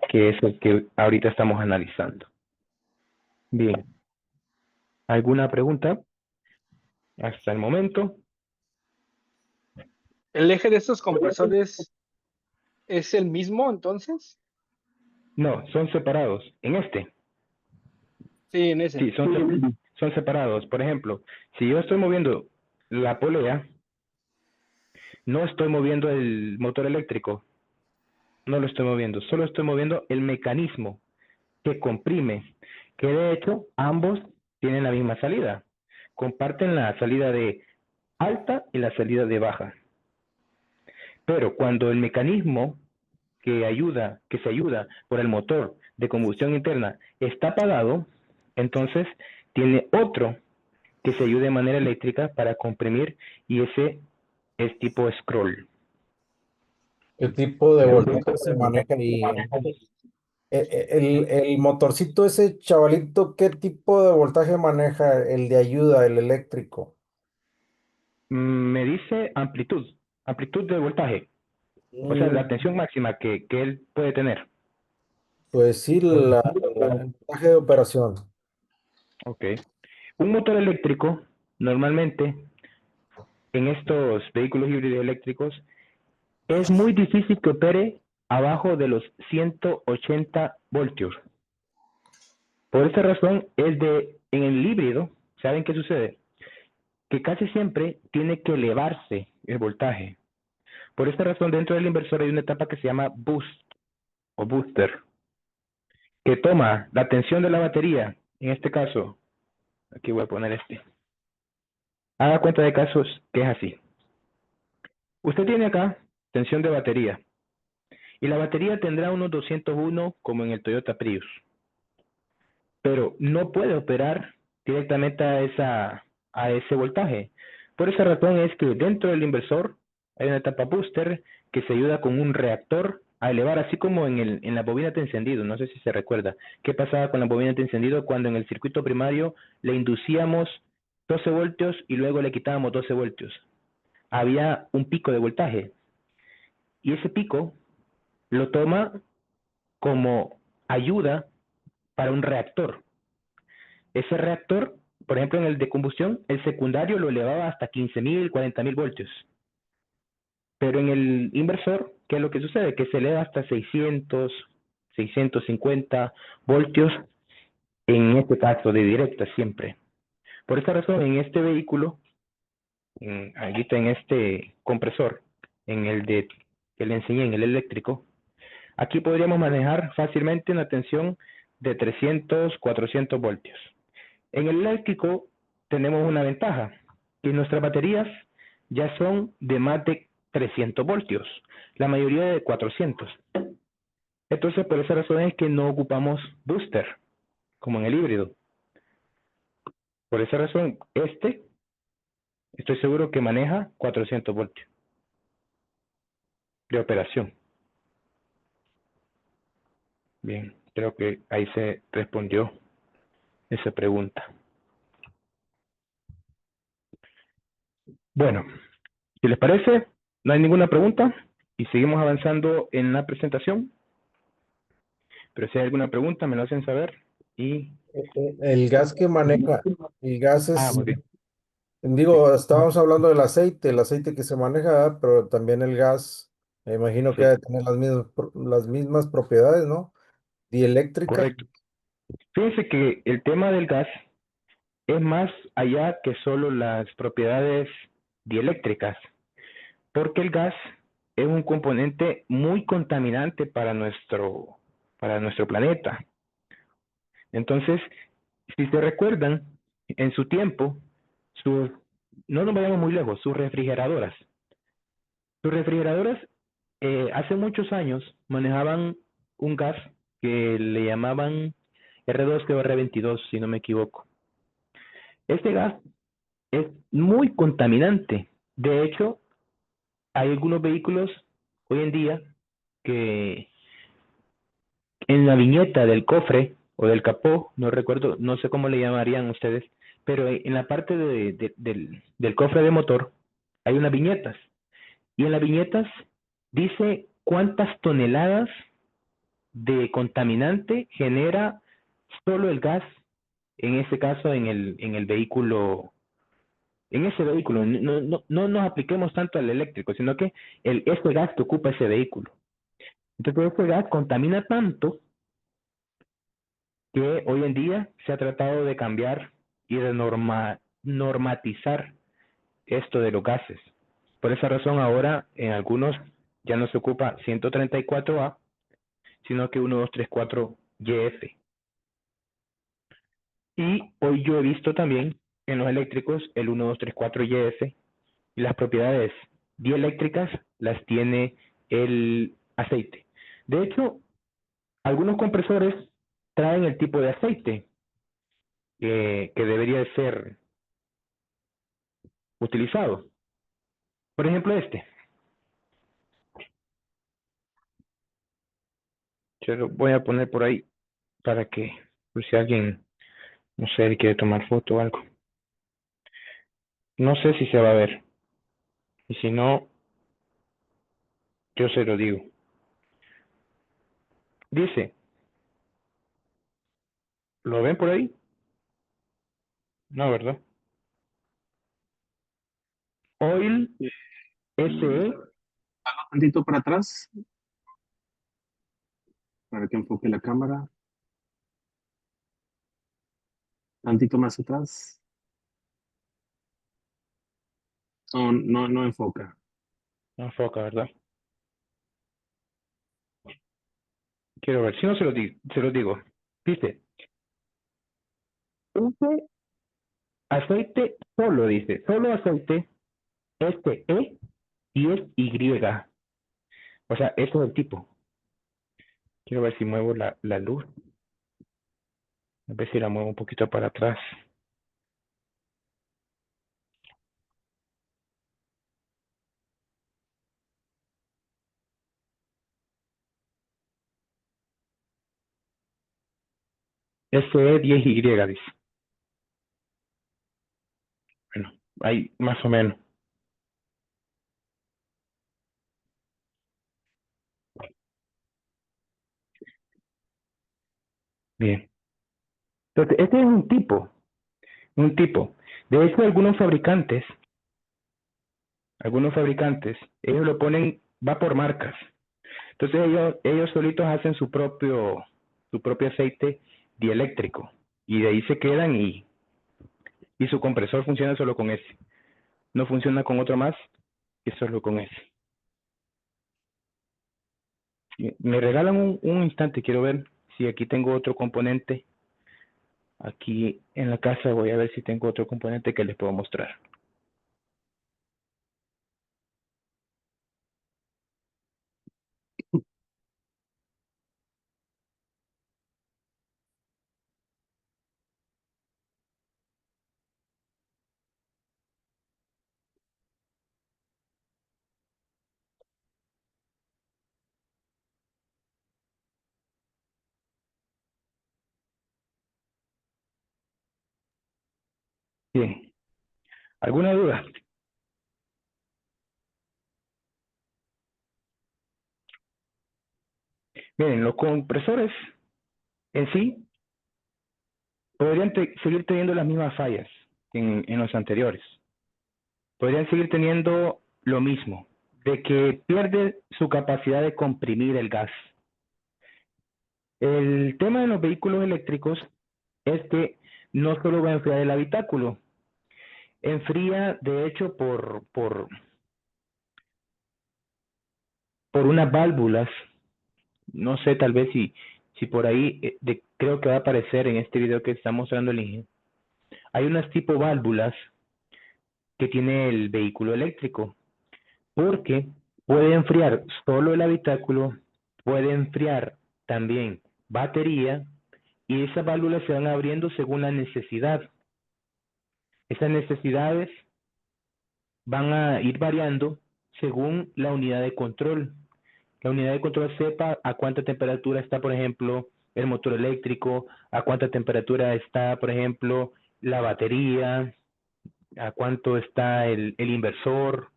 que es el que ahorita estamos analizando. Bien, ¿alguna pregunta hasta el momento? ¿El eje de estos compresores es el mismo entonces? No, son separados. En Sí, en ese. sí, son separados. Por ejemplo, si yo estoy moviendo la polea, no estoy moviendo el motor eléctrico, no lo estoy moviendo, solo estoy moviendo el mecanismo que comprime, que de hecho ambos tienen la misma salida, comparten la salida de alta y la salida de baja. Pero cuando el mecanismo que se ayuda por el motor de combustión interna está apagado, entonces tiene otro que se ayude de manera eléctrica para comprimir y ese es tipo scroll. ¿Qué tipo de voltaje se maneja ahí? El motorcito ese chavalito, ¿qué tipo de voltaje maneja? El de ayuda, el eléctrico. Me dice amplitud de voltaje, o sea, la tensión máxima que él puede tener. Pues sí, el voltaje de operación. Ok. Un motor eléctrico, normalmente, en estos vehículos híbridos eléctricos, es muy difícil que opere abajo de los 180 voltios. Por esta razón, en el híbrido, ¿saben qué sucede? Que casi siempre tiene que elevarse el voltaje. Por esta razón, dentro del inversor hay una etapa que se llama boost o booster, que toma la tensión de la batería, en este caso, aquí voy a poner haga cuenta de casos que es así. Usted tiene acá tensión de batería, y la batería tendrá unos 201 como en el Toyota Prius, pero no puede operar directamente a ese voltaje. Por esa razón es que dentro del inversor hay una etapa booster que se ayuda con un reactor a elevar, así como en la bobina de encendido. No sé si se recuerda qué pasaba con la bobina de encendido cuando en el circuito primario le inducíamos 12 voltios y luego le quitábamos 12 voltios. Había un pico de voltaje y ese pico lo toma como ayuda para un reactor. Ese reactor, por ejemplo, en el de combustión, el secundario lo elevaba hasta 15.000, 40.000 voltios. Pero en el inversor, ¿qué es lo que sucede? Que se eleva hasta 600, 650 voltios, en este caso de directa siempre. Por esta razón, en este vehículo, aquí está en este compresor, en el que le enseñé, en el eléctrico, aquí podríamos manejar fácilmente una tensión de 300, 400 voltios. En el eléctrico tenemos una ventaja, que nuestras baterías ya son de más de 300 voltios, la mayoría de 400. Entonces, por esa razón es que no ocupamos booster, como en el híbrido. Por esa razón, estoy seguro que maneja 400 voltios de operación. Bien, creo que ahí se respondió esa pregunta. Bueno, si les parece, no hay ninguna pregunta y seguimos avanzando en la presentación. Pero si hay alguna pregunta, me lo hacen saber y... El gas que maneja, el gas muy bien. digo, estábamos hablando del aceite, el aceite que se maneja, ¿verdad? Pero también el gas, me imagino que Sí, debe tener las mismas propiedades, ¿no? Dieléctricas. correcto. Fíjense que el tema del gas es más allá que solo las propiedades dieléctricas, porque el gas es un componente muy contaminante para nuestro planeta. Entonces, si se recuerdan, en su tiempo, no nos vayamos muy lejos, sus refrigeradoras hace muchos años manejaban un gas que le llamaban R2 o R22, si no me equivoco. Este gas es muy contaminante. De hecho, hay algunos vehículos hoy en día que en la viñeta del cofre o del capó, no recuerdo, no sé cómo le llamarían ustedes, pero en la parte del cofre de motor hay unas viñetas. Y en las viñetas dice cuántas toneladas de contaminante genera solo el gas, en este caso en el vehículo, en ese vehículo. No nos apliquemos tanto al eléctrico, sino que este gas que ocupa ese vehículo. Entonces, este gas contamina tanto que hoy en día se ha tratado de cambiar y de normatizar esto de los gases. Por esa razón, ahora en algunos ya no se ocupa 134A, sino que 1234YF. Y hoy yo he visto también en los eléctricos el 1234YF, y las propiedades dieléctricas las tiene el aceite. De hecho, algunos compresores traen el tipo de aceite que debería de ser utilizado. Por ejemplo, este. Yo lo voy a poner por ahí para que, por si alguien, no sé, quiere tomar foto o algo. No sé si se va a ver. Y si no, yo se lo digo. Dice, ¿lo ven por ahí? No, ¿verdad? Oil SE. Un tantito para atrás, para que enfoque la cámara. Tantito más atrás. No enfoca. No enfoca, ¿verdad? Quiero ver. Si no, se lo digo. Dice, use aceite solo, dice. Solo aceite SE y es Y. O sea, eso es el tipo. Quiero ver si muevo la luz. A ver si la muevo un poquito para atrás. SE10Y, dice. Bueno, ahí más o menos. Bien. Entonces, este es un tipo. Un tipo. De hecho, algunos fabricantes, ellos lo ponen, va por marcas. Entonces ellos solitos hacen su propio aceite dieléctrico. Y de ahí se quedan y su compresor funciona solo con ese. No funciona con otro más que solo con ese. Me regalan un instante, quiero ver si aquí tengo otro componente. Aquí en la casa voy a ver si tengo otro componente que les puedo mostrar. Bien. ¿Alguna duda? Miren, los compresores en sí podrían seguir teniendo las mismas fallas en los anteriores. Podrían seguir teniendo lo mismo, de que pierde su capacidad de comprimir el gas. El tema de los vehículos eléctricos es que no solo va a enfriar el habitáculo, enfría de hecho por unas válvulas. No sé, tal vez si por ahí, creo que va a aparecer en este video que está mostrando el Inge. Hay unas tipo válvulas que tiene el vehículo eléctrico, porque puede enfriar solo el habitáculo, puede enfriar también batería, y esas válvulas se van abriendo según la necesidad. Esas necesidades van a ir variando según la unidad de control. La unidad de control sepa a cuánta temperatura está, por ejemplo, el motor eléctrico, a cuánta temperatura está, por ejemplo, la batería, a cuánto está el inversor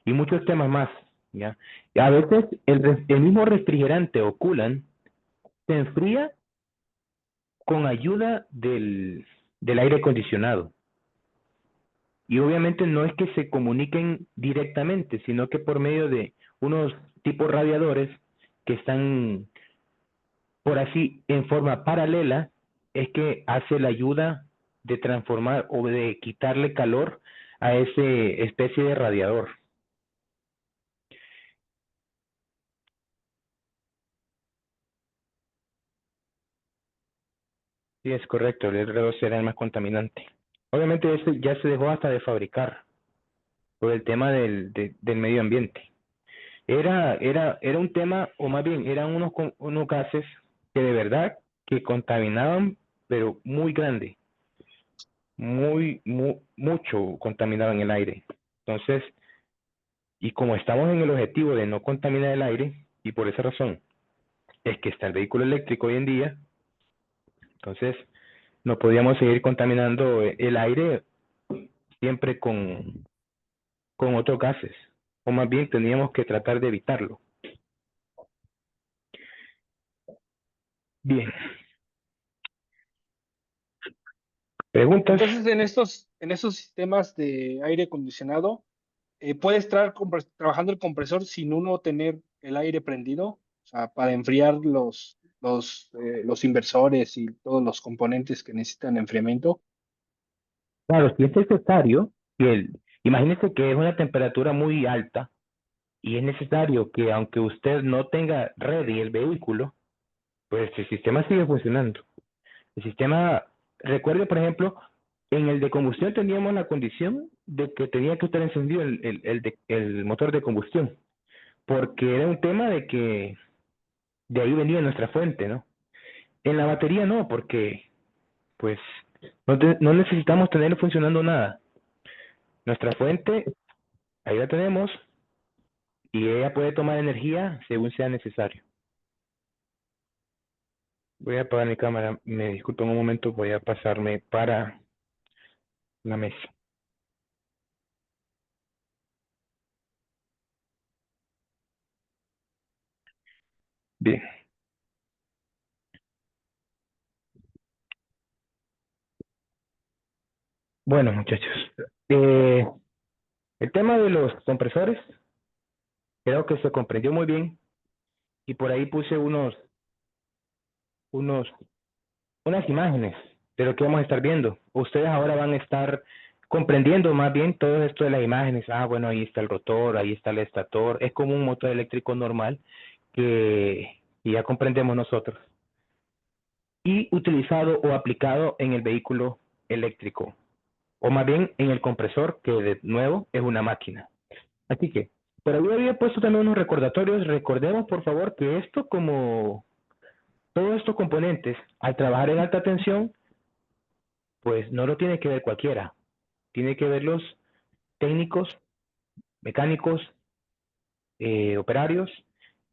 y muchos temas más, ¿ya? Y a veces el mismo refrigerante o coolant se enfría con ayuda del aire acondicionado. Y obviamente no es que se comuniquen directamente, sino que por medio de unos tipos radiadores que están, por así, en forma paralela, es que hace la ayuda de transformar o de quitarle calor a ese especie de radiador. Sí, es correcto, el R2 será el más contaminante. Obviamente eso ya se dejó hasta de fabricar por el tema del medio ambiente. Era un tema, o más bien, eran unos gases que de verdad que contaminaban, pero muy grande, mucho contaminaban el aire. Entonces, y como estamos en el objetivo de no contaminar el aire, y por esa razón es que está el vehículo eléctrico hoy en día, entonces no podíamos seguir contaminando el aire siempre con otros gases, o más bien teníamos que tratar de evitarlo. Bien. ¿Preguntas? Entonces, en estos sistemas de aire acondicionado, ¿puede estar trabajando el compresor sin uno tener el aire prendido? O sea, para enfriar los inversores y todos los componentes que necesitan enfriamiento. Claro, si es necesario, imagínese que es una temperatura muy alta y es necesario que aunque usted no tenga ready el vehículo, pues el sistema sigue funcionando. El sistema, recuerde por ejemplo, en el de combustión teníamos la condición de que tenía que estar encendido el motor de combustión, porque era un tema de que de ahí venía nuestra fuente, ¿no? En la batería no, porque pues no necesitamos tener funcionando nada. Nuestra fuente, ahí la tenemos, y ella puede tomar energía según sea necesario. Voy a apagar mi cámara, me disculpen un momento, voy a pasarme para la mesa. Bien. Bueno, muchachos, el tema de los compresores creo que se comprendió muy bien, y por ahí puse unas imágenes de lo que vamos a estar viendo. Ustedes ahora van a estar comprendiendo más bien todo esto de las imágenes. Ah, bueno, ahí está el rotor, ahí está el estator. Es como un motor eléctrico normal que ya comprendemos nosotros, y utilizado o aplicado en el vehículo eléctrico, o más bien en el compresor, que de nuevo es una máquina. Así que, por ahí había puesto también unos recordatorios. Recordemos, por favor, que esto, como todos estos componentes, al trabajar en alta tensión, pues no lo tiene que ver cualquiera. Tiene que ver los técnicos, mecánicos, operarios,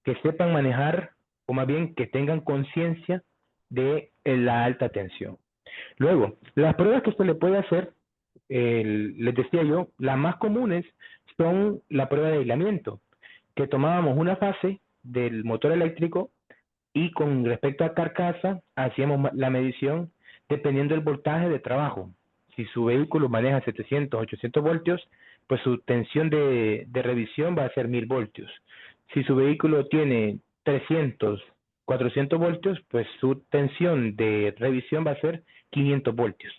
que sepan manejar, o más bien que tengan conciencia de la alta tensión. Luego, las pruebas que usted le puede hacer, les decía yo, las más comunes son la prueba de aislamiento, que tomábamos una fase del motor eléctrico y con respecto a carcasa hacíamos la medición dependiendo del voltaje de trabajo. Si su vehículo maneja 700, 800 voltios, pues su tensión de revisión va a ser 1000 voltios. Si su vehículo tiene 300 400 voltios, pues su tensión de revisión va a ser 500 voltios.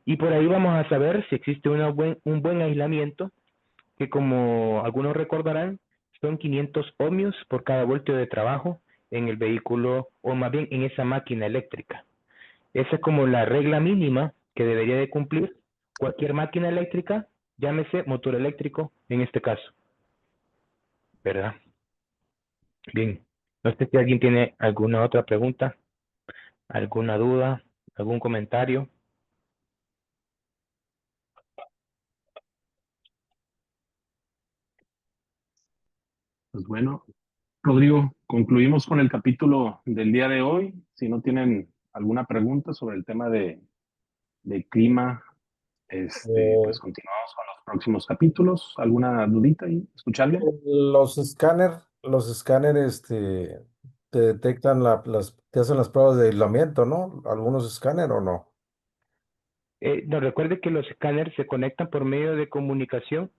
Y por ahí vamos a saber si existe un buen aislamiento, que como algunos recordarán, son 500 ohmios por cada voltio de trabajo en el vehículo, o más bien en esa máquina eléctrica. Esa es como la regla mínima que debería de cumplir cualquier máquina eléctrica, llámese motor eléctrico en este caso, ¿verdad? Bien, no sé si alguien tiene alguna otra pregunta, alguna duda, algún comentario. Pues bueno, Rodrigo, concluimos con el capítulo del día de hoy. Si no tienen alguna pregunta sobre el tema de clima, pues Eh, continuamos con los próximos capítulos. ¿Alguna dudita ahí? ¿Escucharle? los escáner, te detectan te hacen las pruebas de aislamiento, ¿no? Algunos escáner o no. No, recuerde que los escáneres se conectan por medio de comunicación.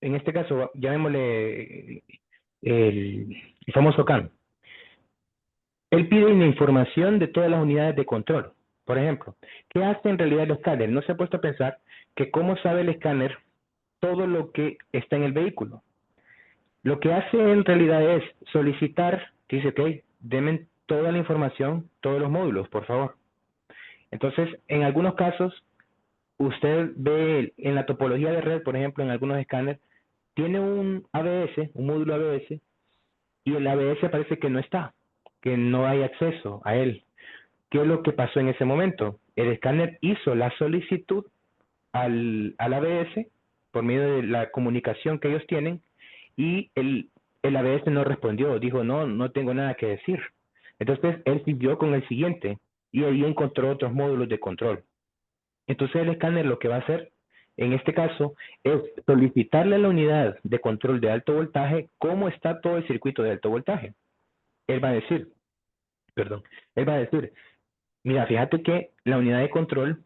En este caso, llamémosle el famoso CAN. Él pide una información de todas las unidades de control. Por ejemplo, ¿qué hace en realidad el escáner? No se ha puesto a pensar que cómo sabe el escáner todo lo que está en el vehículo. Lo que hace en realidad es solicitar, dice, ok, denme toda la información, todos los módulos, por favor. Entonces, en algunos casos, usted ve en la topología de red, por ejemplo, en algunos escáneres, tiene un ABS, un módulo ABS, y el ABS parece que no está, que no hay acceso a él. ¿Qué es lo que pasó en ese momento? El escáner hizo la solicitud al ABS por medio de la comunicación que ellos tienen, y el ABS no respondió, dijo, no tengo nada que decir. Entonces él siguió con el siguiente y ahí encontró otros módulos de control. Entonces el escáner lo que va a hacer en este caso es solicitarle a la unidad de control de alto voltaje cómo está todo el circuito de alto voltaje. Él va a decir, perdón, él va a decir, mira, fíjate que la unidad de control,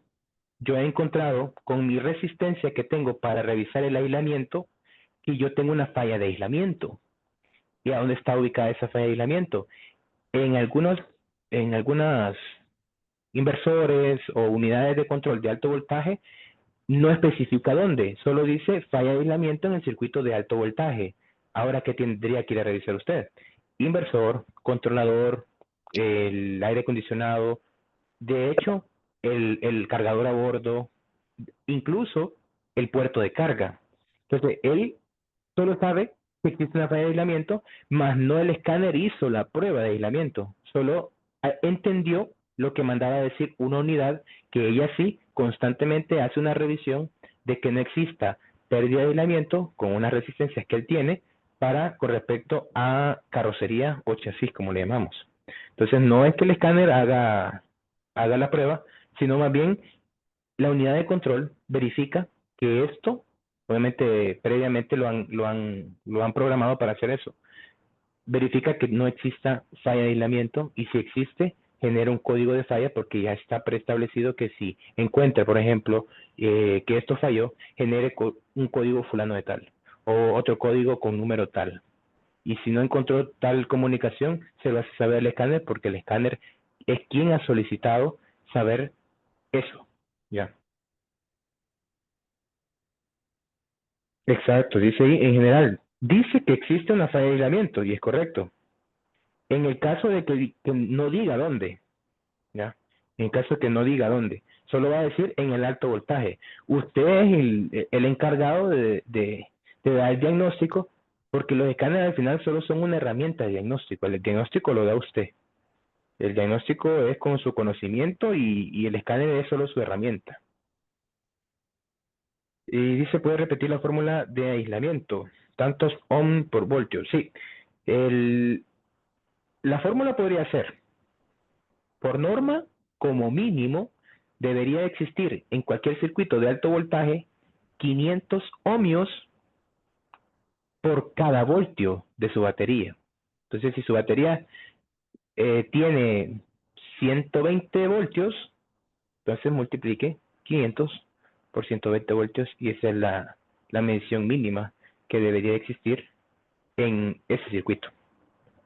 yo he encontrado con mi resistencia que tengo para revisar el aislamiento, que yo tengo una falla de aislamiento. ¿Y a dónde está ubicada esa falla de aislamiento? En algunas inversores o unidades de control de alto voltaje, no especifica dónde, solo dice falla de aislamiento en el circuito de alto voltaje. Ahora, ¿qué tendría que ir a revisar usted? Inversor, controlador, el aire acondicionado, de hecho, el cargador a bordo, incluso el puerto de carga. Entonces, él solo sabe que existe una falla de aislamiento, más no el escáner hizo la prueba de aislamiento, solo entendió lo que mandaba a decir una unidad, que ella sí constantemente hace una revisión de que no exista pérdida de aislamiento con unas resistencias que él tiene con respecto a carrocería o chasis, como le llamamos. Entonces, no es que el escáner haga la prueba, sino más bien la unidad de control verifica que esto, obviamente previamente lo han programado para hacer eso, verifica que no exista falla de aislamiento, y si existe, genera un código de falla, porque ya está preestablecido que si encuentra, por ejemplo, que esto falló, genere un código fulano de tal, o otro código con número tal. Y si no encontró tal comunicación, se lo hace saber al escáner, porque el escáner es quien ha solicitado saber eso. Ya. Exacto, dice ahí en general. Dice que existe una falla de aislamiento y es correcto. En el caso de que no diga dónde, ¿ya? En el caso de que no diga dónde, solo va a decir en el alto voltaje. Usted es el encargado de dar el diagnóstico, porque los escáneres al final solo son una herramienta de diagnóstico. El diagnóstico lo da usted. El diagnóstico es con su conocimiento, y el escáner es solo su herramienta. Y dice, puede repetir la fórmula de aislamiento, tantos ohm por voltio. Sí, la fórmula podría ser, por norma, como mínimo, debería existir en cualquier circuito de alto voltaje 500 ohmios por cada voltio de su batería. Entonces, si su batería tiene 120 voltios, entonces multiplique 500 por 120 voltios, y esa es la medición mínima que debería existir en ese circuito.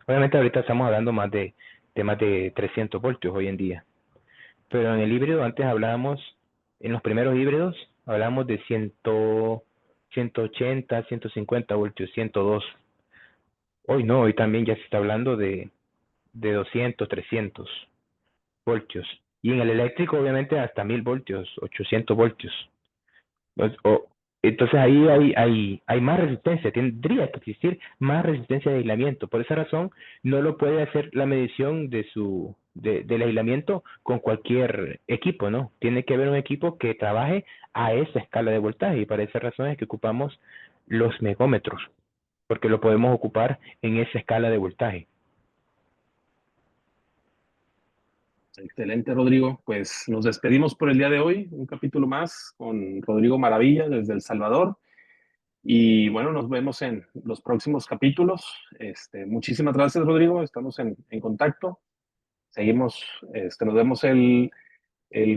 Obviamente ahorita estamos hablando más de temas de 300 voltios hoy en día. Pero en el híbrido antes hablábamos, en los primeros híbridos, hablábamos de 180, 150 voltios, 102. Hoy no, hoy también ya se está hablando de 200, 300 voltios. Y en el eléctrico obviamente hasta 1000 voltios, 800 voltios. Entonces ahí hay más resistencia, tendría que existir más resistencia de aislamiento. Por esa razón no lo puede hacer la medición del aislamiento con cualquier equipo, ¿no? Tiene que haber un equipo que trabaje a esa escala de voltaje y para esa razón es que ocupamos los megómetros, porque lo podemos ocupar en esa escala de voltaje. Excelente, Rodrigo. Pues nos despedimos por el día de hoy. Un capítulo más con Rodrigo Maravilla desde El Salvador. Y bueno, nos vemos en los próximos capítulos. Muchísimas gracias, Rodrigo. Estamos en contacto. Seguimos, nos vemos el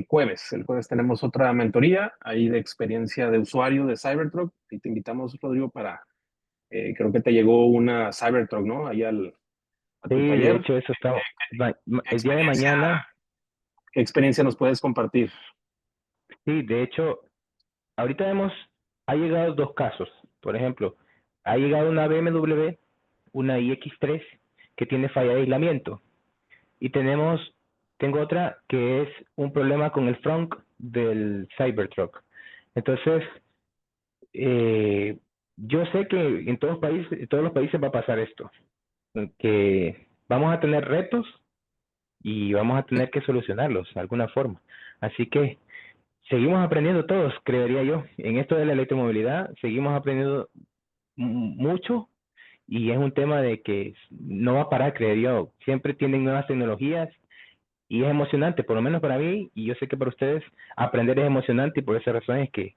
jueves. El jueves tenemos otra mentoría ahí de experiencia de usuario de Cybertruck. Y te invitamos, Rodrigo, creo que te llegó una Cybertruck, ¿no? Ahí a tu Sí, de taller. hecho eso está, el día de mañana, ¿Qué experiencia nos puedes compartir? sí, de hecho, ahorita ha llegado dos casos. Por ejemplo, ha llegado una BMW, una iX3, que tiene falla de aislamiento. Y tengo otra que es un problema con el front del Cybertruck. Entonces, yo sé que en todos los países va a pasar esto, que vamos a tener retos y vamos a tener que solucionarlos de alguna forma. Así que seguimos aprendiendo todos, creería yo. En esto de la electromovilidad seguimos aprendiendo mucho y es un tema de que no va a parar, creería yo. Siempre tienen nuevas tecnologías y es emocionante, por lo menos para mí, y yo sé que para ustedes aprender es emocionante y por esa razón es que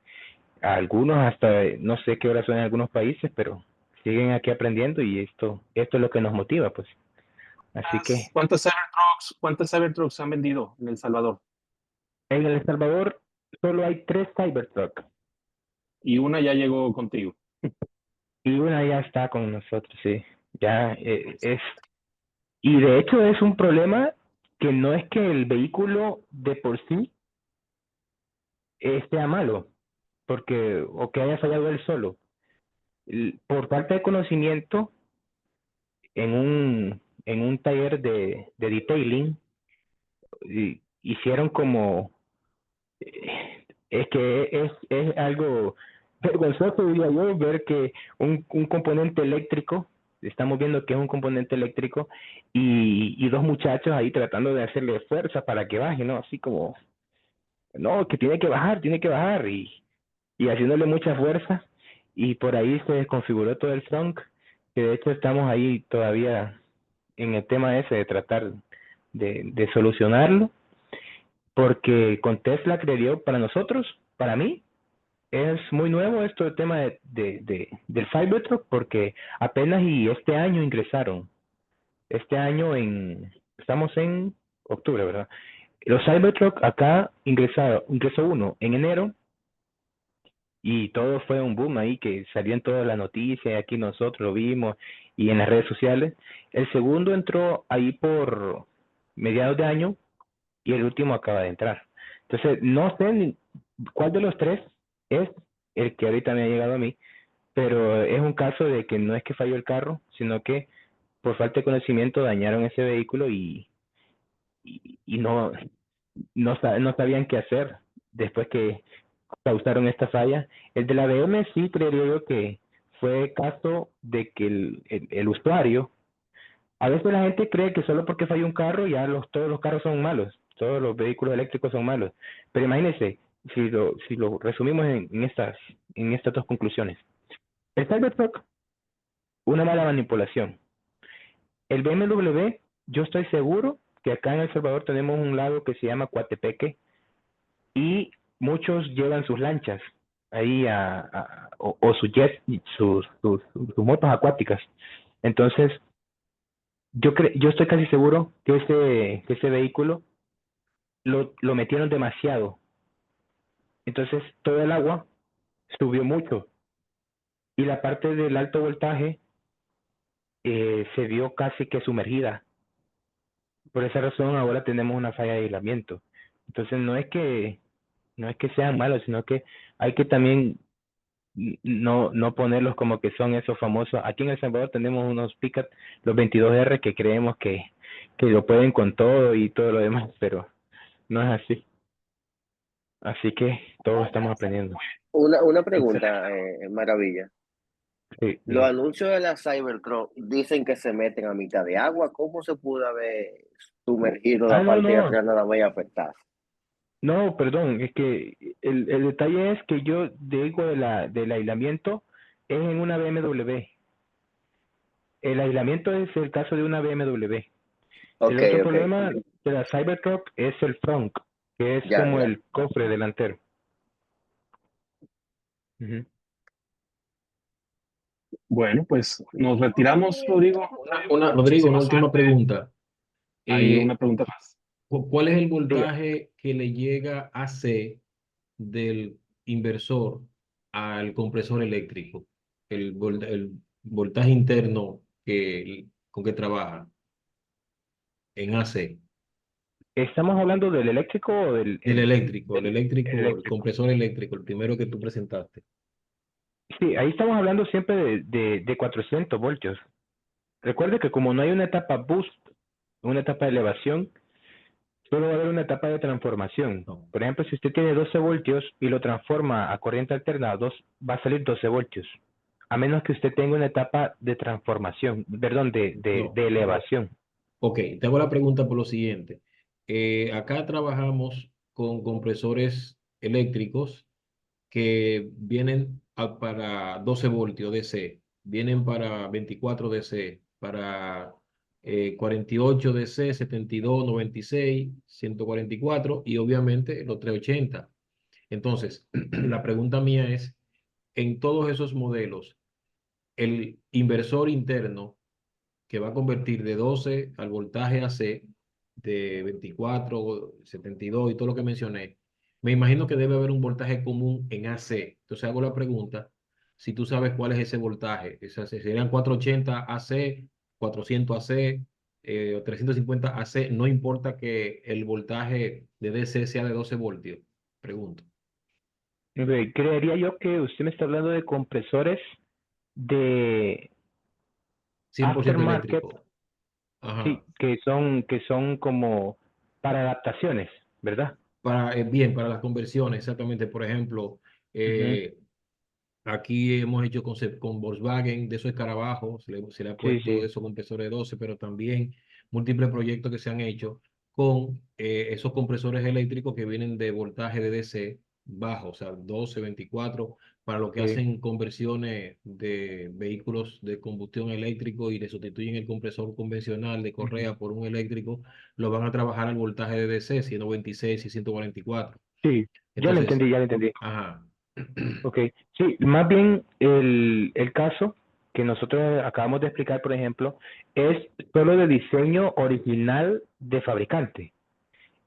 algunos hasta no sé qué hora son en algunos países, pero siguen aquí aprendiendo y esto es lo que nos motiva, pues. Así que ¿Cuántas Cybertrucks han vendido en El Salvador? en El Salvador solo hay 3 Cybertruck Y una ya llegó contigo. y una ya está con nosotros, sí. Ya y de hecho es un problema que no es que el vehículo de por sí sea malo, porque o que haya fallado él solo. Por falta de conocimiento en un taller de detailing, hicieron como es que es algo vergonzoso, diría yo, ver que un componente eléctrico, estamos viendo que es un componente eléctrico, y dos muchachos ahí tratando de hacerle fuerza para que baje, ¿no? Así como, no, que tiene que bajar, y haciéndole mucha fuerza, y por ahí se desconfiguró todo el trunk, que de hecho estamos ahí todavía en el tema ese de tratar de solucionarlo, porque con Tesla creyó para nosotros, para mí, es muy nuevo esto del tema del Cybertruck, porque apenas y este año ingresaron. Este año estamos en octubre, ¿verdad? Los Cybertruck acá ingresó uno en enero y todo fue un boom ahí que salió en todas las noticias, aquí nosotros lo vimos y en las redes sociales. El segundo entró ahí por mediados de año y el último acaba de entrar. Entonces, no sé cuál de los tres es el que ahorita me ha llegado a mí, pero es un caso de que no es que falló el carro, sino que por falta de conocimiento dañaron ese vehículo y no sabían qué hacer después que causaron esta falla. El de la BM sí creería yo que fue caso de que el usuario, a veces la gente cree que solo porque falló un carro ya todos los carros son malos, todos los vehículos eléctricos son malos. Pero imagínense, si lo resumimos en estas dos conclusiones. El Cybertruck, una mala manipulación. El BMW, yo estoy seguro que acá en El Salvador tenemos un lago que se llama Coatepeque y muchos llevan sus lanchas ahí o sus jets, sus motos acuáticas. Entonces, yo estoy casi seguro que ese vehículo lo metieron demasiado. Entonces, todo el agua subió mucho y la parte del alto voltaje se vio casi que sumergida. Por esa razón ahora tenemos una falla de aislamiento. Entonces no es que sean malos, sino que hay que también no ponerlos como que son esos famosos. Aquí en El Salvador tenemos unos Picat, los 22R, que creemos que lo pueden con todo y todo lo demás, pero no es así. Así que todos estamos aprendiendo. Una Excelente. pregunta, Maravilla. Sí, Los diga. anuncios de la Cybertruck dicen que se meten a mitad de agua. ¿Cómo se pudo haber sumergido Ah, la no, parte de no, atrás nada más y afectar? no, perdón, es que el detalle es que yo digo del aislamiento es en una BMW. El aislamiento es el caso de una BMW. El Ok, otro ok. problema de la Cybertruck es el front, que es Ya, como ya. el cofre delantero. Ujú. Bueno, pues nos retiramos, Rodrigo. Rodrigo, Muchísima una última suerte. pregunta. Hay Eh, una pregunta más. ¿Cuál es el Diga. voltaje que le llega a C del inversor al compresor eléctrico? El voltaje interno con que trabaja en AC. ¿Estamos hablando del eléctrico o El eléctrico? compresor eléctrico, el primero que tú presentaste. Sí, ahí estamos hablando siempre de 400 voltios. Recuerde que como no hay una etapa boost, una etapa de elevación, solo va a haber una etapa de transformación. No. Por ejemplo, si usted tiene 12 voltios y lo transforma a corriente alterna, va a salir 12 voltios. A menos que usted tenga una etapa de transformación, perdón, No. de elevación. Ok, te hago la pregunta por lo siguiente. Acá trabajamos con compresores eléctricos que vienen para 12 voltios DC, vienen para 24 DC, para 48 DC, 72, 96, 144 y obviamente los 380. Entonces, la pregunta mía es, en todos esos modelos, el inversor interno que va a convertir de 12 al voltaje AC de 24, 72 y todo lo que mencioné, me imagino que debe haber un voltaje común en AC. Entonces hago la pregunta, si tú sabes cuál es ese voltaje, serían 480 AC, 400 AC, o 350 AC, no importa que el voltaje de DC sea de 12 voltios. Pregunto. Ok, creería yo que usted me está hablando de compresores de 100% aftermarket, eléctrico. Ajá. sí, que son como para adaptaciones, ¿verdad? Bien, para las conversiones, exactamente. Por ejemplo, Ujú. eh, aquí hemos hecho con Volkswagen de esos escarabajos, se le ha Sí, puesto sí. esos compresores 12, pero también múltiples proyectos que se han hecho con esos compresores eléctricos que vienen de voltaje de DC bajo, o sea, 12, 24, para lo que Sí. hacen conversiones de vehículos de combustión eléctrico y le sustituyen el compresor convencional de Ujú. correa por un eléctrico, lo van a trabajar al voltaje de DC, 126 y 144. Sí, Entonces, ya le entendí. ajá. Ok, sí, más bien el caso que nosotros acabamos de explicar, por ejemplo, es solo de diseño original de fabricante.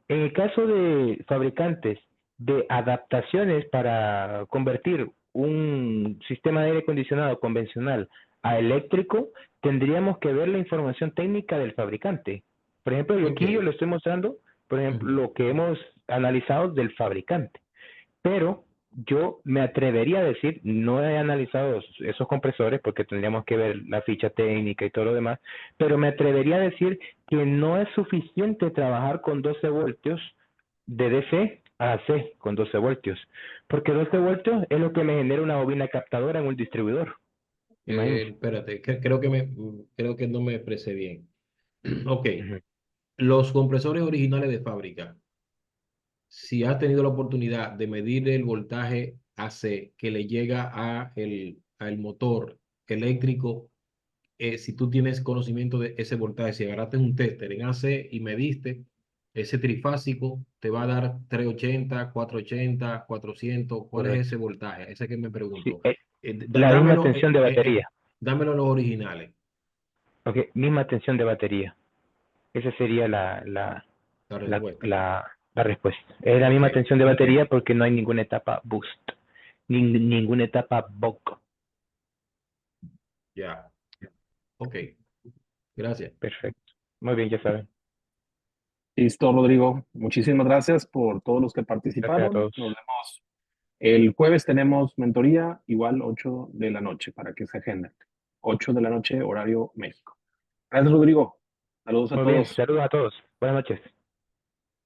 En el caso de fabricantes de adaptaciones para convertir un sistema de aire acondicionado convencional a eléctrico, tendríamos que ver la información técnica del fabricante. Por ejemplo, y Ok. aquí yo le estoy mostrando, por ejemplo, Ujú. lo que hemos analizado del fabricante. Pero yo me atrevería a decir, no he analizado esos compresores porque tendríamos que ver la ficha técnica y todo lo demás, pero me atrevería a decir que no es suficiente trabajar con 12 voltios de DC a AC con 12 voltios, porque 12 voltios es lo que me genera una bobina captadora en un distribuidor, imagínense. Espérate, creo que no me expresé bien. Ok, Ujú. los compresores originales de fábrica, si has tenido la oportunidad de medir el voltaje AC que le llega al motor eléctrico, si tú tienes conocimiento de ese voltaje, si agarraste un tester en AC y mediste ese trifásico, te va a dar 380, 480, 400. ¿Cuál es ese Correcto. voltaje? Ese que me Sí, pregunto. la misma Dámelo, tensión de batería. dámelo los originales, Ok, misma tensión de batería. Esa sería la respuesta. la respuesta. Es la Ok, misma tensión de batería porque no hay ninguna etapa boost, ninguna etapa buck. ya. Ok, gracias. Perfecto. Muy bien, ya saben. Listo, Rodrigo. Muchísimas gracias por todos los que Gracias a participaron. todos. Nos vemos. El jueves tenemos mentoría, igual 8 de la noche, para que se agenden. 8 de la noche, horario México. Gracias, Rodrigo. Saludos a Muy bien, todos. saludos a todos. Buenas noches.